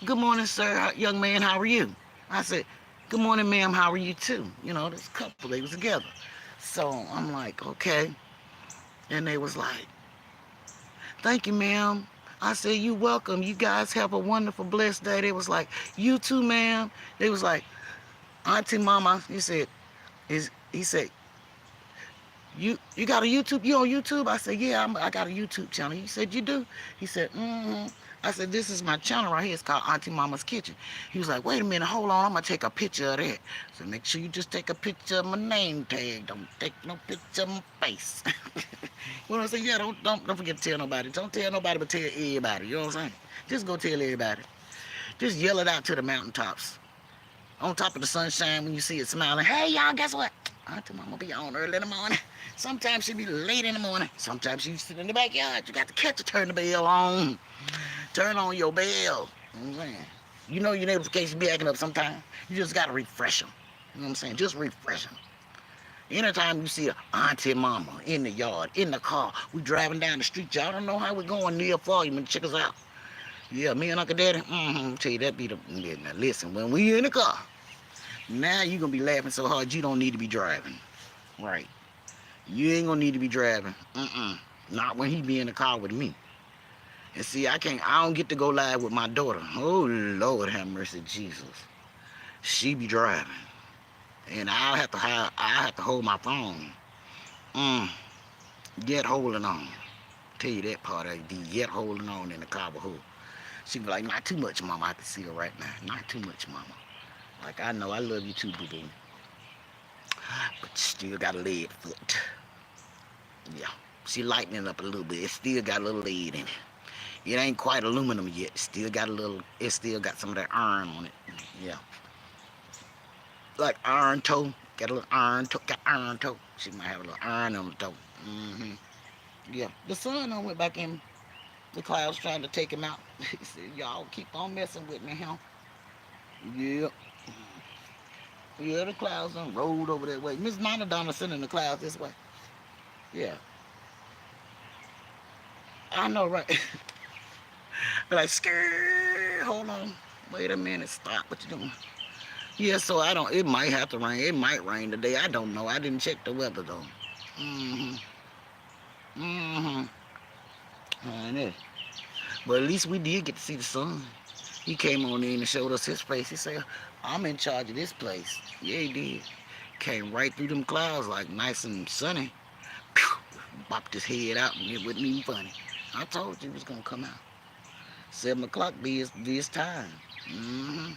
good morning, sir, young man, how are you? I said, good morning, ma'am, how are you too? You know, this couple, they was together. So I'm like, okay. And they was like, thank you, ma'am. I said, you welcome. You guys have a wonderful, blessed day. They was like, you too, ma'am. They was like, Auntie Mama, he said, you got a YouTube? You on YouTube? I said, yeah, I got a YouTube channel. He said, you do? He said, mm-hmm. I said, this is my channel right here. It's called Auntie Mama's Kitchen. He was like, wait a minute, hold on. I'm going to take a picture of that. So make sure you just take a picture of my name tag. Don't take no picture of my face. When I say, yeah, don't forget to tell nobody. Don't tell nobody, but tell everybody. You know what I'm saying? Just go tell everybody. Just yell it out to the mountaintops. On top of the sunshine when you see it smiling. Hey, y'all, guess what? Auntie Mama be on early in the morning. Sometimes she be late in the morning. Sometimes she sit in the backyard. You got to catch her, turn the bell on. Turn on your bell. You know what I'm saying? You know your notifications be acting up sometimes. You just got to refresh them. You know what I'm saying? Just refresh them. Anytime you see a Auntie Mama in the yard, in the car, we driving down the street. Y'all don't know how we going near far. You check us out. Yeah, me and Uncle Daddy. Tell you that be the. Yeah, now listen, when we in the car, now you gonna be laughing so hard you don't need to be driving. Right. You ain't gonna need to be driving. Not when he be in the car with me. And see, I don't get to go live with my daughter. Oh Lord have mercy, Jesus. She be driving. And I have to hold my phone. Yet holding on. Tell you that part I be yet holding on in the car with her. She be like, not too much, mama. I can see her right now. Not too much, mama. Like I know I love you too, boo boo. But still got a lead foot. Yeah. She lightening up a little bit. It still got a little lead in it. It ain't quite aluminum yet. It still got some of that iron on it. Yeah. Like iron toe. Got a little iron toe. Got iron toe. She might have a little iron on the toe. Yeah. The sun done went back in the clouds trying to take him out. He said, y'all keep on messing with me, huh? Yeah. Yeah, the clouds done rolled over that way. Miss Nana Donna sending the clouds this way. Yeah. I know, right? Be like, skirt, hold on. Wait a minute, stop what you doing. Yeah, so I don't, it might have to rain. It might rain today. I don't know. I didn't check the weather though. Mm-hmm. Mm-hmm. I know. But at least we did get to see the sun. He came on in and showed us his face. He said, I'm in charge of this place. Yeah, he did. Came right through them clouds like nice and sunny. Pew! Bopped his head out and it wasn't even funny. I told you it was going to come out. 7 o'clock be his time. Mm-hmm.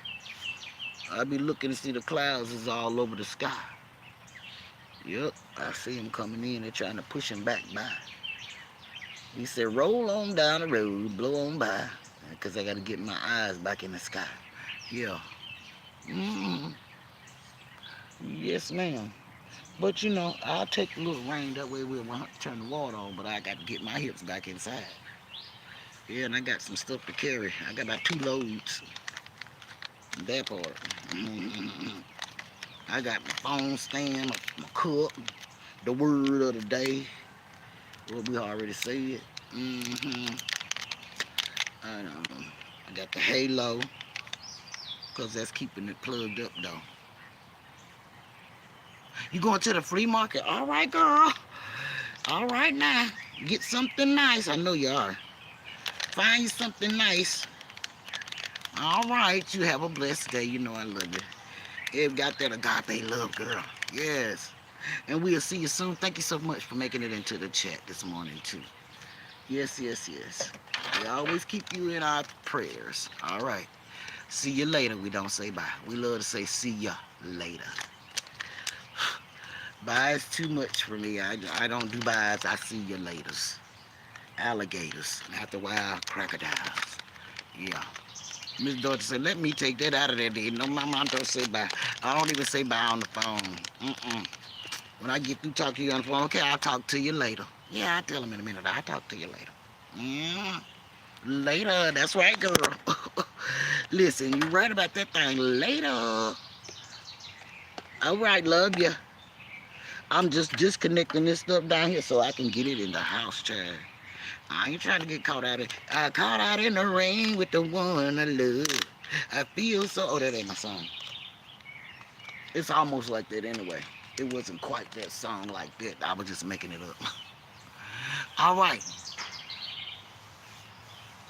I be looking to see the clouds is all over the sky. Yep, I see him coming in. They're trying to push him back by. He said, roll on down the road, blow on by, because I got to get my eyes back in the sky. Yeah. Mm-hmm. Yes, ma'am. But you know, I'll take a little rain. That way we won't have to turn the water on, but I got to get my hips back inside. Yeah, and I got some stuff to carry. I got about 2 loads. That part. I got my phone stand, my cup, the word of the day, what we already said. Mm-hmm. I got the halo, because that's keeping it plugged up, though. You going to the flea market? All right, girl. All right, now. Get something nice. I know you are. Find you something nice. All right. You have a blessed day. You know I love you. Eve got that agape love, girl. Yes. And we'll see you soon. Thank you so much for making it into the chat this morning, too. Yes, yes, yes. We always keep you in our prayers. All right. See you later. We don't say bye. We love to say see ya later. Bye is too much for me. I don't do byes. I see you laters. Alligators. After a while, crocodiles. Yeah. Miss Dorothy said, let me take that out of there, dude. No, my mom don't say bye. I don't even say bye on the phone. Mm-mm. When I get through talking to you on the phone, okay, I'll talk to you later. Yeah, I'll tell him in a minute. I'll talk to you later. Yeah. Later. That's right, girl. Listen, you right about that thing. Later. All right, love you. I'm just disconnecting this stuff down here so I can get it in the house, child. I ain't trying to get caught out. I caught out in the rain with the one I love. I feel so. Oh, that ain't my song. It's almost like that anyway. It wasn't quite that song like that. I was just making it up. All right.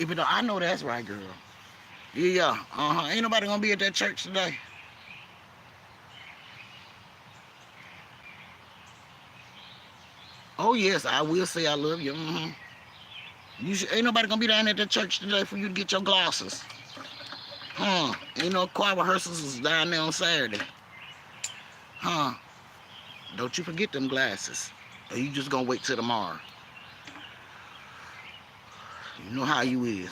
Even though I know that's right, girl. Yeah. Uh-huh. Ain't nobody gonna be at that church today. Oh yes, I will say I love you. Mm-hmm. Ain't nobody gonna be down at that church today for you to get your glasses. Huh? Ain't no choir rehearsals is down there on Saturday. Huh? Don't you forget them glasses. Or you just gonna wait till tomorrow. You know how you is.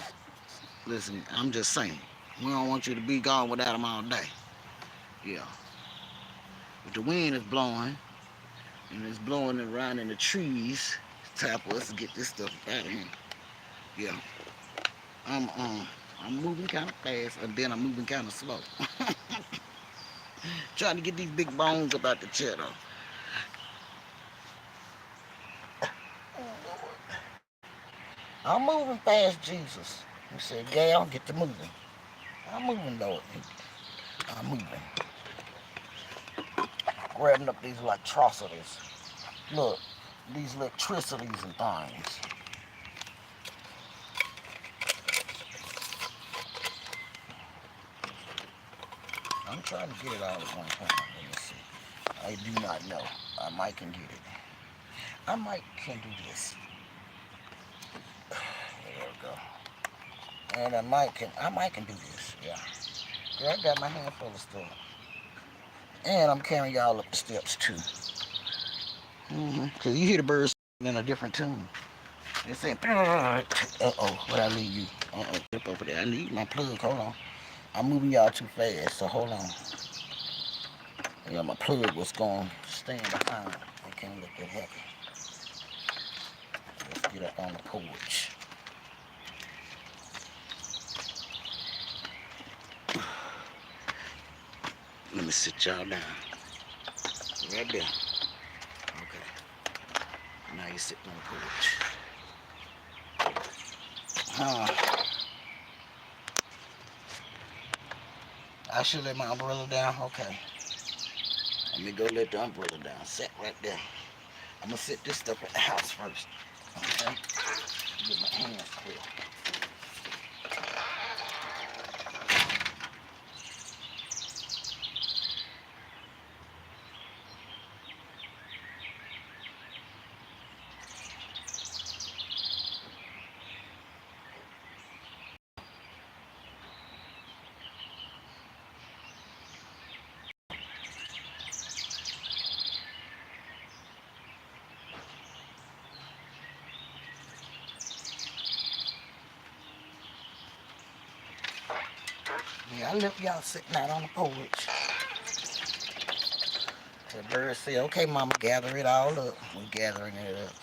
Listen, I'm just saying. We don't want you to be gone without them all day. Yeah. But the wind is blowing, and it's blowing around in the trees. It's time for us to get this stuff out of here. Yeah. I'm um I'm moving kind of fast, and then I'm moving kind of slow. Trying to get these big bones up out the chair, though. I'm moving fast, Jesus. He said, Gal, get to moving. I'm moving, Lord. I'm moving. Grabbing up these electricities. Look, these electricities and things. I'm trying to get it all at one time. Let me see. I do not know. I might can get it. I might can do this. There we go. And I might can do this. Yeah. Yeah, I got my hand full of stuff. And I'm carrying y'all up the steps too. Cause you hear the birds in a different tune. They saying, uh-oh, what I leave you? Uh-oh, flip over there. I need my plug. Hold on. I'm moving y'all too fast, so hold on. Yeah, my plug was going to stand behind. I can't let that happen. Let's get up on the porch. Let me sit y'all down. Right there. Okay. Now you're sitting on the porch. I should let my umbrella down. Okay. Let me go let the umbrella down. Sit right there. I'm gonna set this stuff at the house first. Okay? Get my hands clear. Yeah, I left y'all sitting out on the porch. The birds say, okay, mama, gather it all up. We're gathering it up.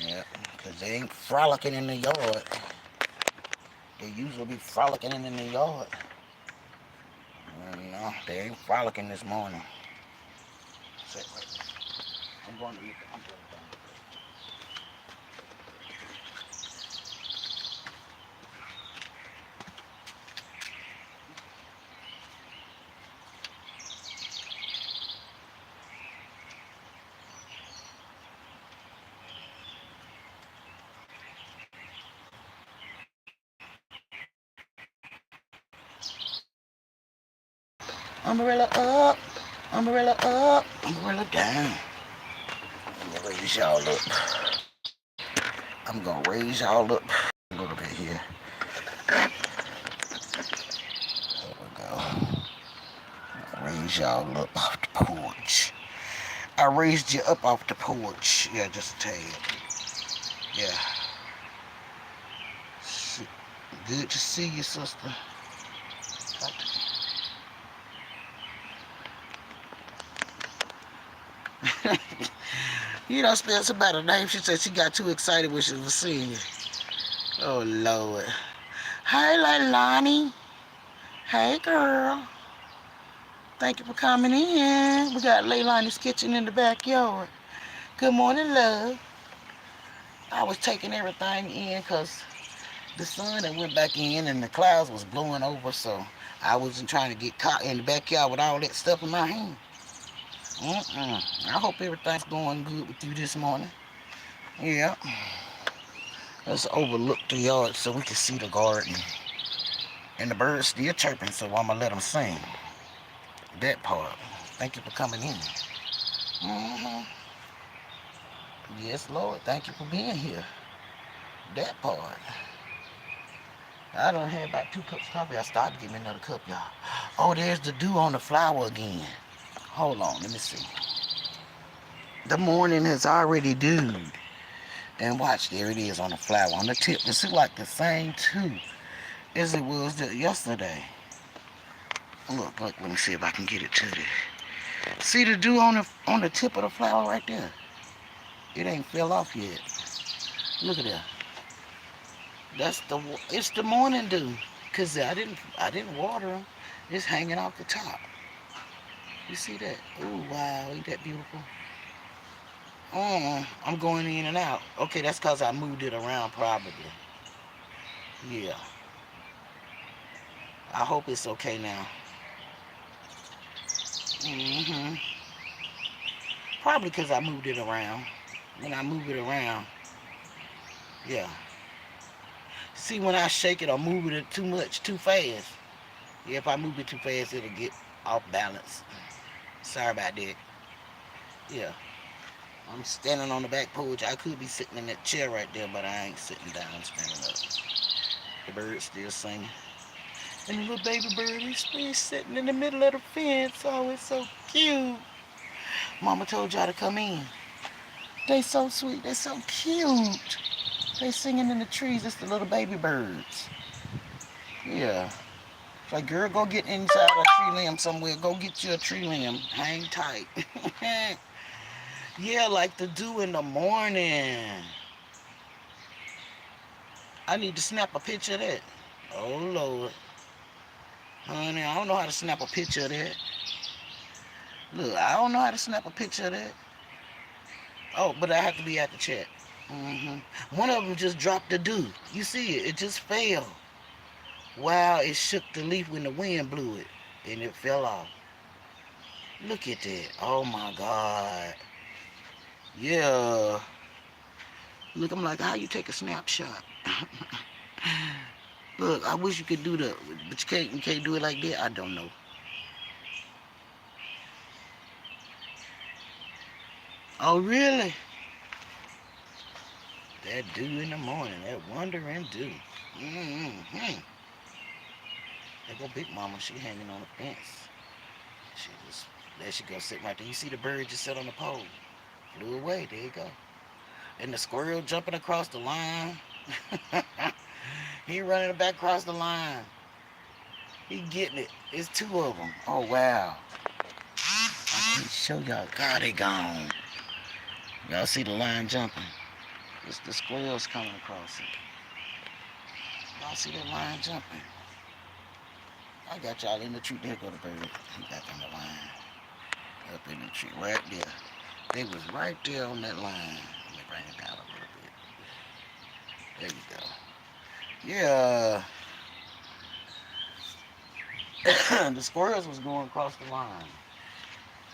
Yep. Because they ain't frolicking in the yard. They usually be frolicking in the yard. No, they ain't frolicking this morning. Sit right there. I'm going to eat the umbrella down. Umbrella up, umbrella up, umbrella down. I'm gonna raise y'all up. I'm gonna raise y'all up a little bit here. There we go. Raise y'all up off the porch. I raised you up off the porch. Yeah, just a tad. Yeah. Good to see you, sister. You don't spell somebody's name. She said she got too excited when she was seeing you. Oh, Lord. Hey, Leilani. Hey, girl. Thank you for coming in. We got Leilani's kitchen in the backyard. Good morning, love. I was taking everything in because the sun that went back in and the clouds was blowing over, so I wasn't trying to get caught in the backyard with all that stuff in my hand. I hope everything's going good with you this morning. Yeah. Let's overlook the yard so we can see the garden. And the birds still chirping, so I'm going to let them sing. That part. Thank you for coming in. hmm Yes, Lord. Thank you for being here. That part. I done had about 2 cups of coffee. I started to give me another cup, y'all. Oh, there's the dew on the flower again. Hold on, let me see. The morning has already dewed. And watch, there it is on the flower, on the tip. It looks like the same too as it was yesterday. Look, let me see if I can get it to you. See the dew on the tip of the flower right there? It ain't fell off yet. Look at that. It's the morning dew. Cause I didn't water them. It's hanging off the top. You see that? Oh wow, ain't that beautiful? I'm going in and out. Okay, that's cause I moved it around probably. Yeah. I hope it's okay now. hmm Probably cause I moved it around. When I move it around, yeah. See, when I shake it or move it too much, too fast. Yeah, if I move it too fast, it'll get off balance. Sorry about that. Yeah. I'm standing on the back porch. I could be sitting in that chair right there, but I ain't sitting down, I'm standing up. The bird's still singing. And the little baby bird is sitting in the middle of the fence. Oh, it's so cute. Mama told y'all to come in. They so sweet. They so cute. They singing in the trees. It's the little baby birds. Yeah. It's like, girl, go get inside a tree limb somewhere. Go get you a tree limb. Hang tight. Yeah, like the dew in the morning. I need to snap a picture of that. Oh, Lord. Honey, I don't know how to snap a picture of that. Look, I don't know how to snap a picture of that. Oh, but I have to be at the chat. One of them just dropped the dew. You see it? It just fell. Wow, it shook the leaf when the wind blew it. And it fell off. Look at that. Oh, my God. Yeah. Look, I'm like, how you take a snapshot? Look, I wish you could do that, but you can't do it like that. I don't know. Oh, really? That dew in the morning, that wandering dew. Mm-hmm. There go Big Mama, she hanging on the fence. There she go, sitting right there. You see the bird just sit on the pole. Flew away, there you go. And the squirrel jumping across the line. He running back across the line. He getting it. It's 2 of them. Oh, wow. I can't show y'all. God, they gone. Y'all see the line jumping? It's the squirrels coming across it. Y'all see that lion jumping? I got y'all in the tree. There go the bird. He got on the line. Up in the tree. Right there. They was right there on that line. Let me bring it down a little bit. There you go. Yeah. The squirrels was going across the line.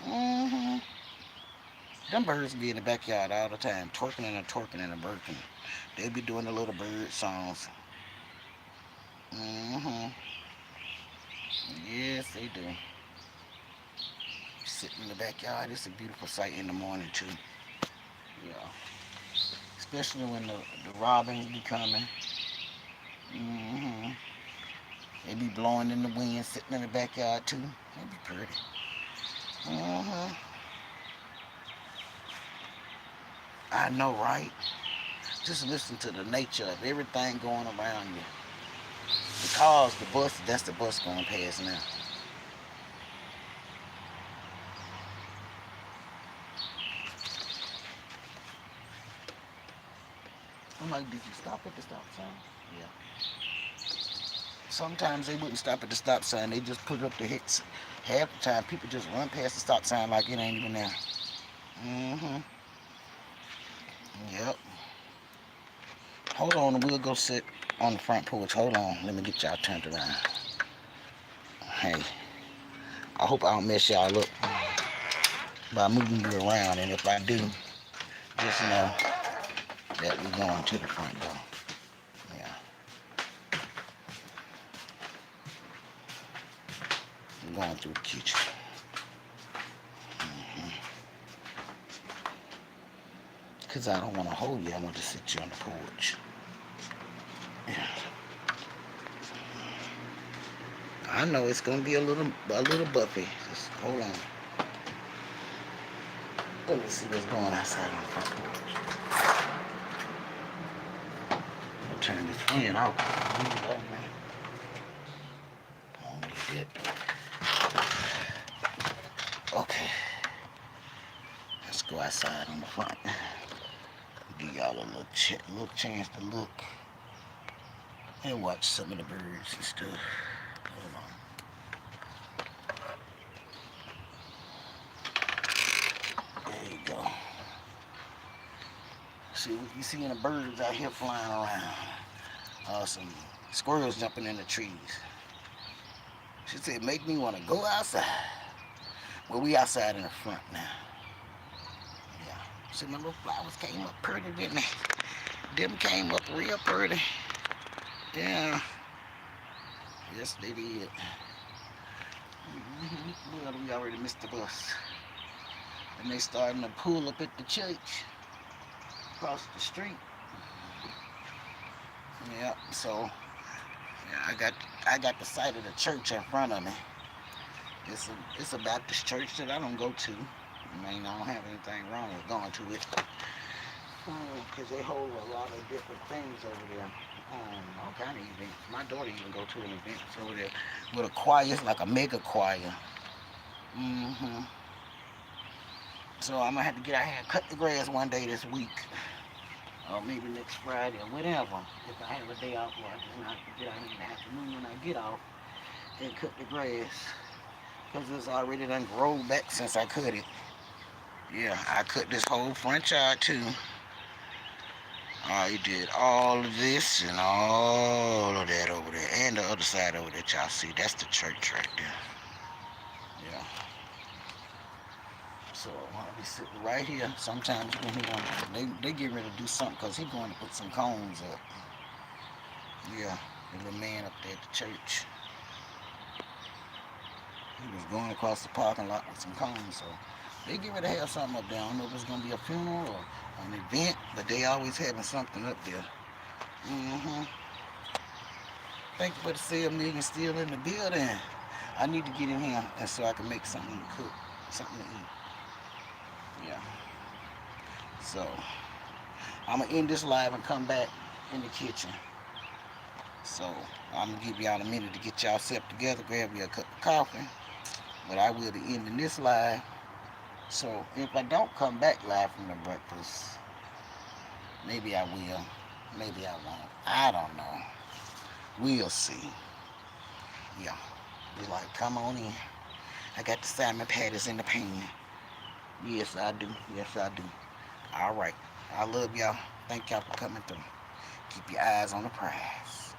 Mm-hmm. Them birds be in the backyard all the time, twerking and a twerking and a birking. They be doing the little bird songs. Mm-hmm. Yes, they do. Sitting in the backyard, it's a beautiful sight in the morning too. Yeah. Especially when the robins be coming. Mm-hmm. They be blowing in the wind, sitting in the backyard too. They be pretty. Mm-hmm. I know, right? Just listen to the nature of everything going around you. The cars, the bus, that's the bus going past now. I'm like, did you stop at the stop sign? Yeah. Sometimes they wouldn't stop at the stop sign. They just put up the hits. Half the time, people just run past the stop sign like it ain't even there. Mm-hmm. Yep. Hold on, and we'll go sit on the front porch. Hold on. Let me get y'all turned around. Hey, I hope I don't mess y'all up by moving you around. And if I do, just know that we're going to the front door. Yeah. We're going through the kitchen. Because I don't want to hold you. I want to sit you on the porch. Yeah. I know it's going to be a little buffy. Just hold on. Let me see what's going outside on the front porch. I'll turn this fan off. Okay. Let's go outside on the front. Give y'all a little chance to look and watch some of the birds and stuff. Hold on. There you go. See, you seeing the birds out here flying around. Some squirrels jumping in the trees. She said, make me want to go outside. Well, we outside in the front now. Yeah. See, my little flowers came up pretty, didn't they? Them came up real pretty. Yeah. Yes, they did. Well, we already missed the bus. And they starting to pull up at the church across the street. Yeah, so yeah, I got the site of the church in front of me. It's a Baptist church that I don't go to. I mean, I don't have anything wrong with going to it. Because they hold a lot of different things over there. All kind of events. My daughter even go to an event over there with a choir. It's like a mega choir. Mm-hmm. So I'm gonna have to get out here and cut the grass one day this week, or maybe next Friday or whatever. If I have a day off, or I just have to get out here in the afternoon when I get off and cut the grass, cause it's already done grown back since I cut it. Yeah, I cut this whole front yard too. I did all of this and all of that over there, and the other side over there, y'all see. That's the church right there. Yeah. So I'll be sitting right here. Sometimes you can hear them. They get ready to do something because he's going to put some cones up. Yeah, the little man up there at the church. He was going across the parking lot with some cones. So they get ready to have something up there. I don't know if it's going to be a funeral or an event, but they always having something up there. Mm-hmm. Thank you for the sale million still in the building. I need to get in here and so I can make something to cook, something to eat. Yeah. So I'm gonna end this live and come back in the kitchen. So I'm gonna give y'all a minute to get y'all set together, grab you a cup of coffee. But I will be ending this live. So if I don't come back live from the breakfast, Maybe I will. Maybe I won't. I don't know. We'll see. Yeah. Be like, come on in. I got the salmon patties in the pan. Yes, I do. Yes, I do. All right. I love y'all. Thank y'all for coming through. Keep your eyes on the prize.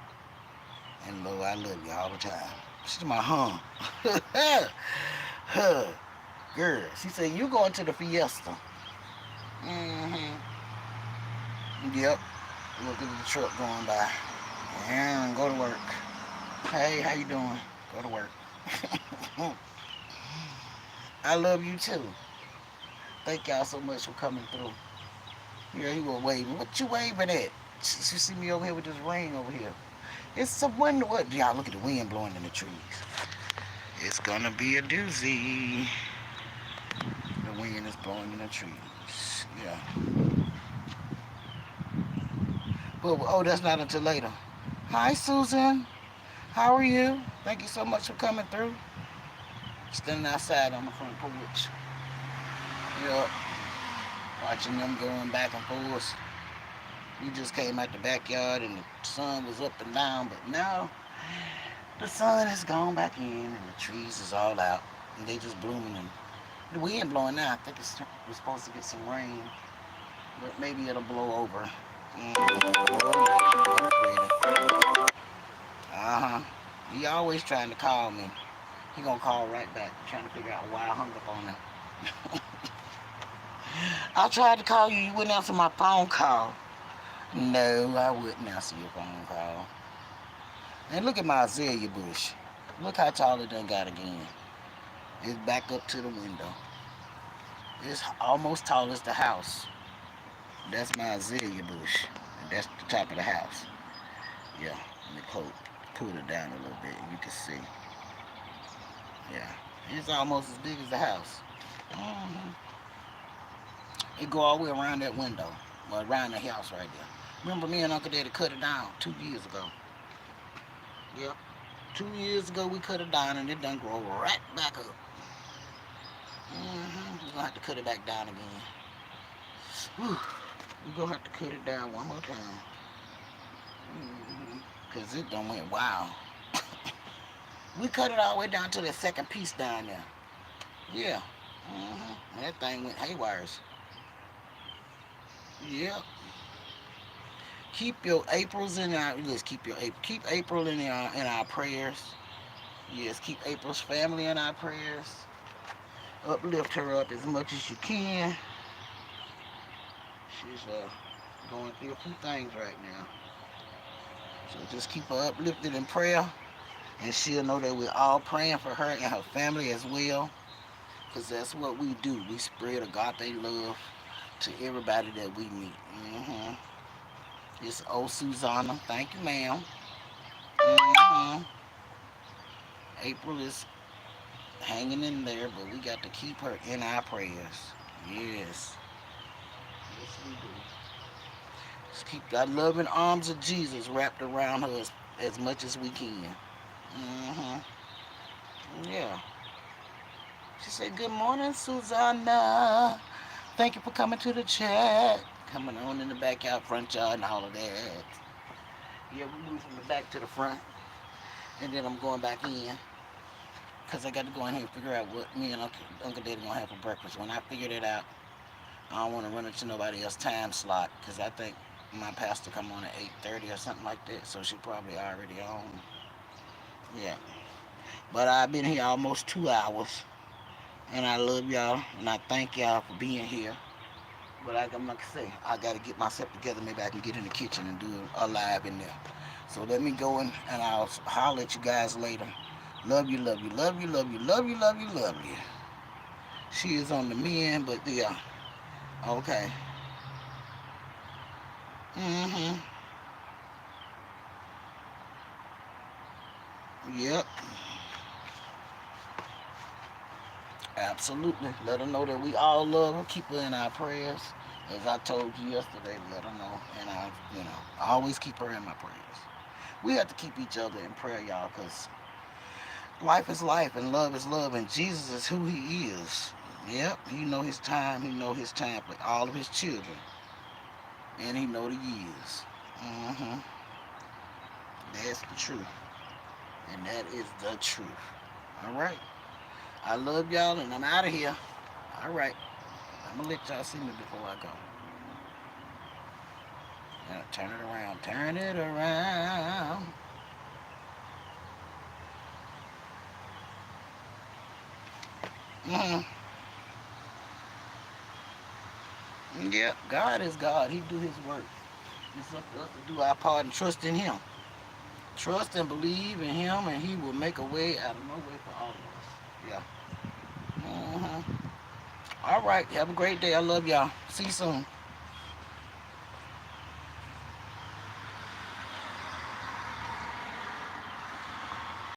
And Lord, I love you all the time. She's my huh. Girl. She said, you going to the fiesta. Mm-hmm. Yep. Look at the truck going by. And go to work. Hey, how you doing? Go to work. I love you too. Thank y'all so much for coming through. Yeah, he was waving. What you waving at? You see me over here with this rain over here. It's some wind. What? Y'all look at the wind blowing in the trees. It's gonna be a doozy. The wind is blowing in the trees. Yeah. But oh, that's not until later. Hi, Susan. How are you? Thank you so much for coming through. Standing outside on the front porch. Yep. Watching them going back and forth. We just came out the backyard and the sun was up and down, but now the sun has gone back in and the trees is all out and they just blooming and the wind blowing now. I think we're supposed to get some rain, but maybe it'll blow over. Uh-huh. He always trying to call me. He gonna call right back, trying to figure out why I hung up on him. I tried to call you, you wouldn't answer my phone call. No, I wouldn't answer your phone call. And look at my azalea bush. Look how tall it done got again. It's back up to the window. It's almost tall as the house. That's my azalea bush. And that's the top of the house. Yeah, let me pull it down a little bit. You can see. Yeah, it's almost as big as the house. Mm-hmm. It go all the way around that window. Well, around the house right there. Remember me and Uncle Daddy cut it down 2 years ago. Yep. 2 years ago we cut it down and it done grow right back up. We're gonna have to cut it back down again. Whew. We're gonna have to cut it down one more time. Cause it done went wild. We cut it all the way down to the second piece down there. Yeah. That thing went haywires. Yep. Keep your Aprils in our let's keep April in our prayers. Yes, keep April's family in our prayers. Uplift her up as much as you can. She's going through a few things right now. So just keep her uplifted in prayer. And she'll know that we're all praying for her and her family as well. Because that's what we do. We spread agape love to everybody that we meet. It's old Susanna. Thank you, ma'am. April is hanging in there, but we got to keep her in our prayers. Yes. Yes, we do. Just keep our loving arms of Jesus wrapped around her as much as we can. Yeah. She said, good morning, Susanna. Thank you for coming to the chat. Coming on in the backyard, front yard, and all of that. Yeah, we moved from the back to the front. And then I'm going back in. Because I got to go in here and figure out what me and Uncle Daddy going to have for breakfast. When I figure that out, I don't want to run into nobody else's time slot. Because I think my pastor come on at 8:30 or something like that. So she probably already on. Yeah. But I've been here almost 2 hours. And I love y'all. And I thank y'all for being here. But like I'm like I say, I got to get myself together. Maybe I can get in the kitchen and do a live in there. So let me go in and I'll holler at you guys later. Love you, love you, love you, love you, love you, love you, love you. She is on the mend, but yeah. Okay. Yep. Absolutely. Let her know that we all love her. Keep her in our prayers. As I told you yesterday, let her know. And I always keep her in my prayers. We have to keep each other in prayer, y'all, because life is life and love is love and Jesus is who he is. Yep, he know his time. He know his time for all of his children. and he know the years. Mm-hmm. That's the truth. And that is the truth. All right. I love y'all, and I'm out of here. All right. I'm going to let y'all see me before I go. Now, turn it around. Turn it around. Mm-hmm. Yeah, God is God. He do his work. It's up to us to do our part and trust in him. Trust and believe in him, and he will make a way out of no way for all of us. Yeah. Mm-hmm. All right. Have a great day. I love y'all. See you soon.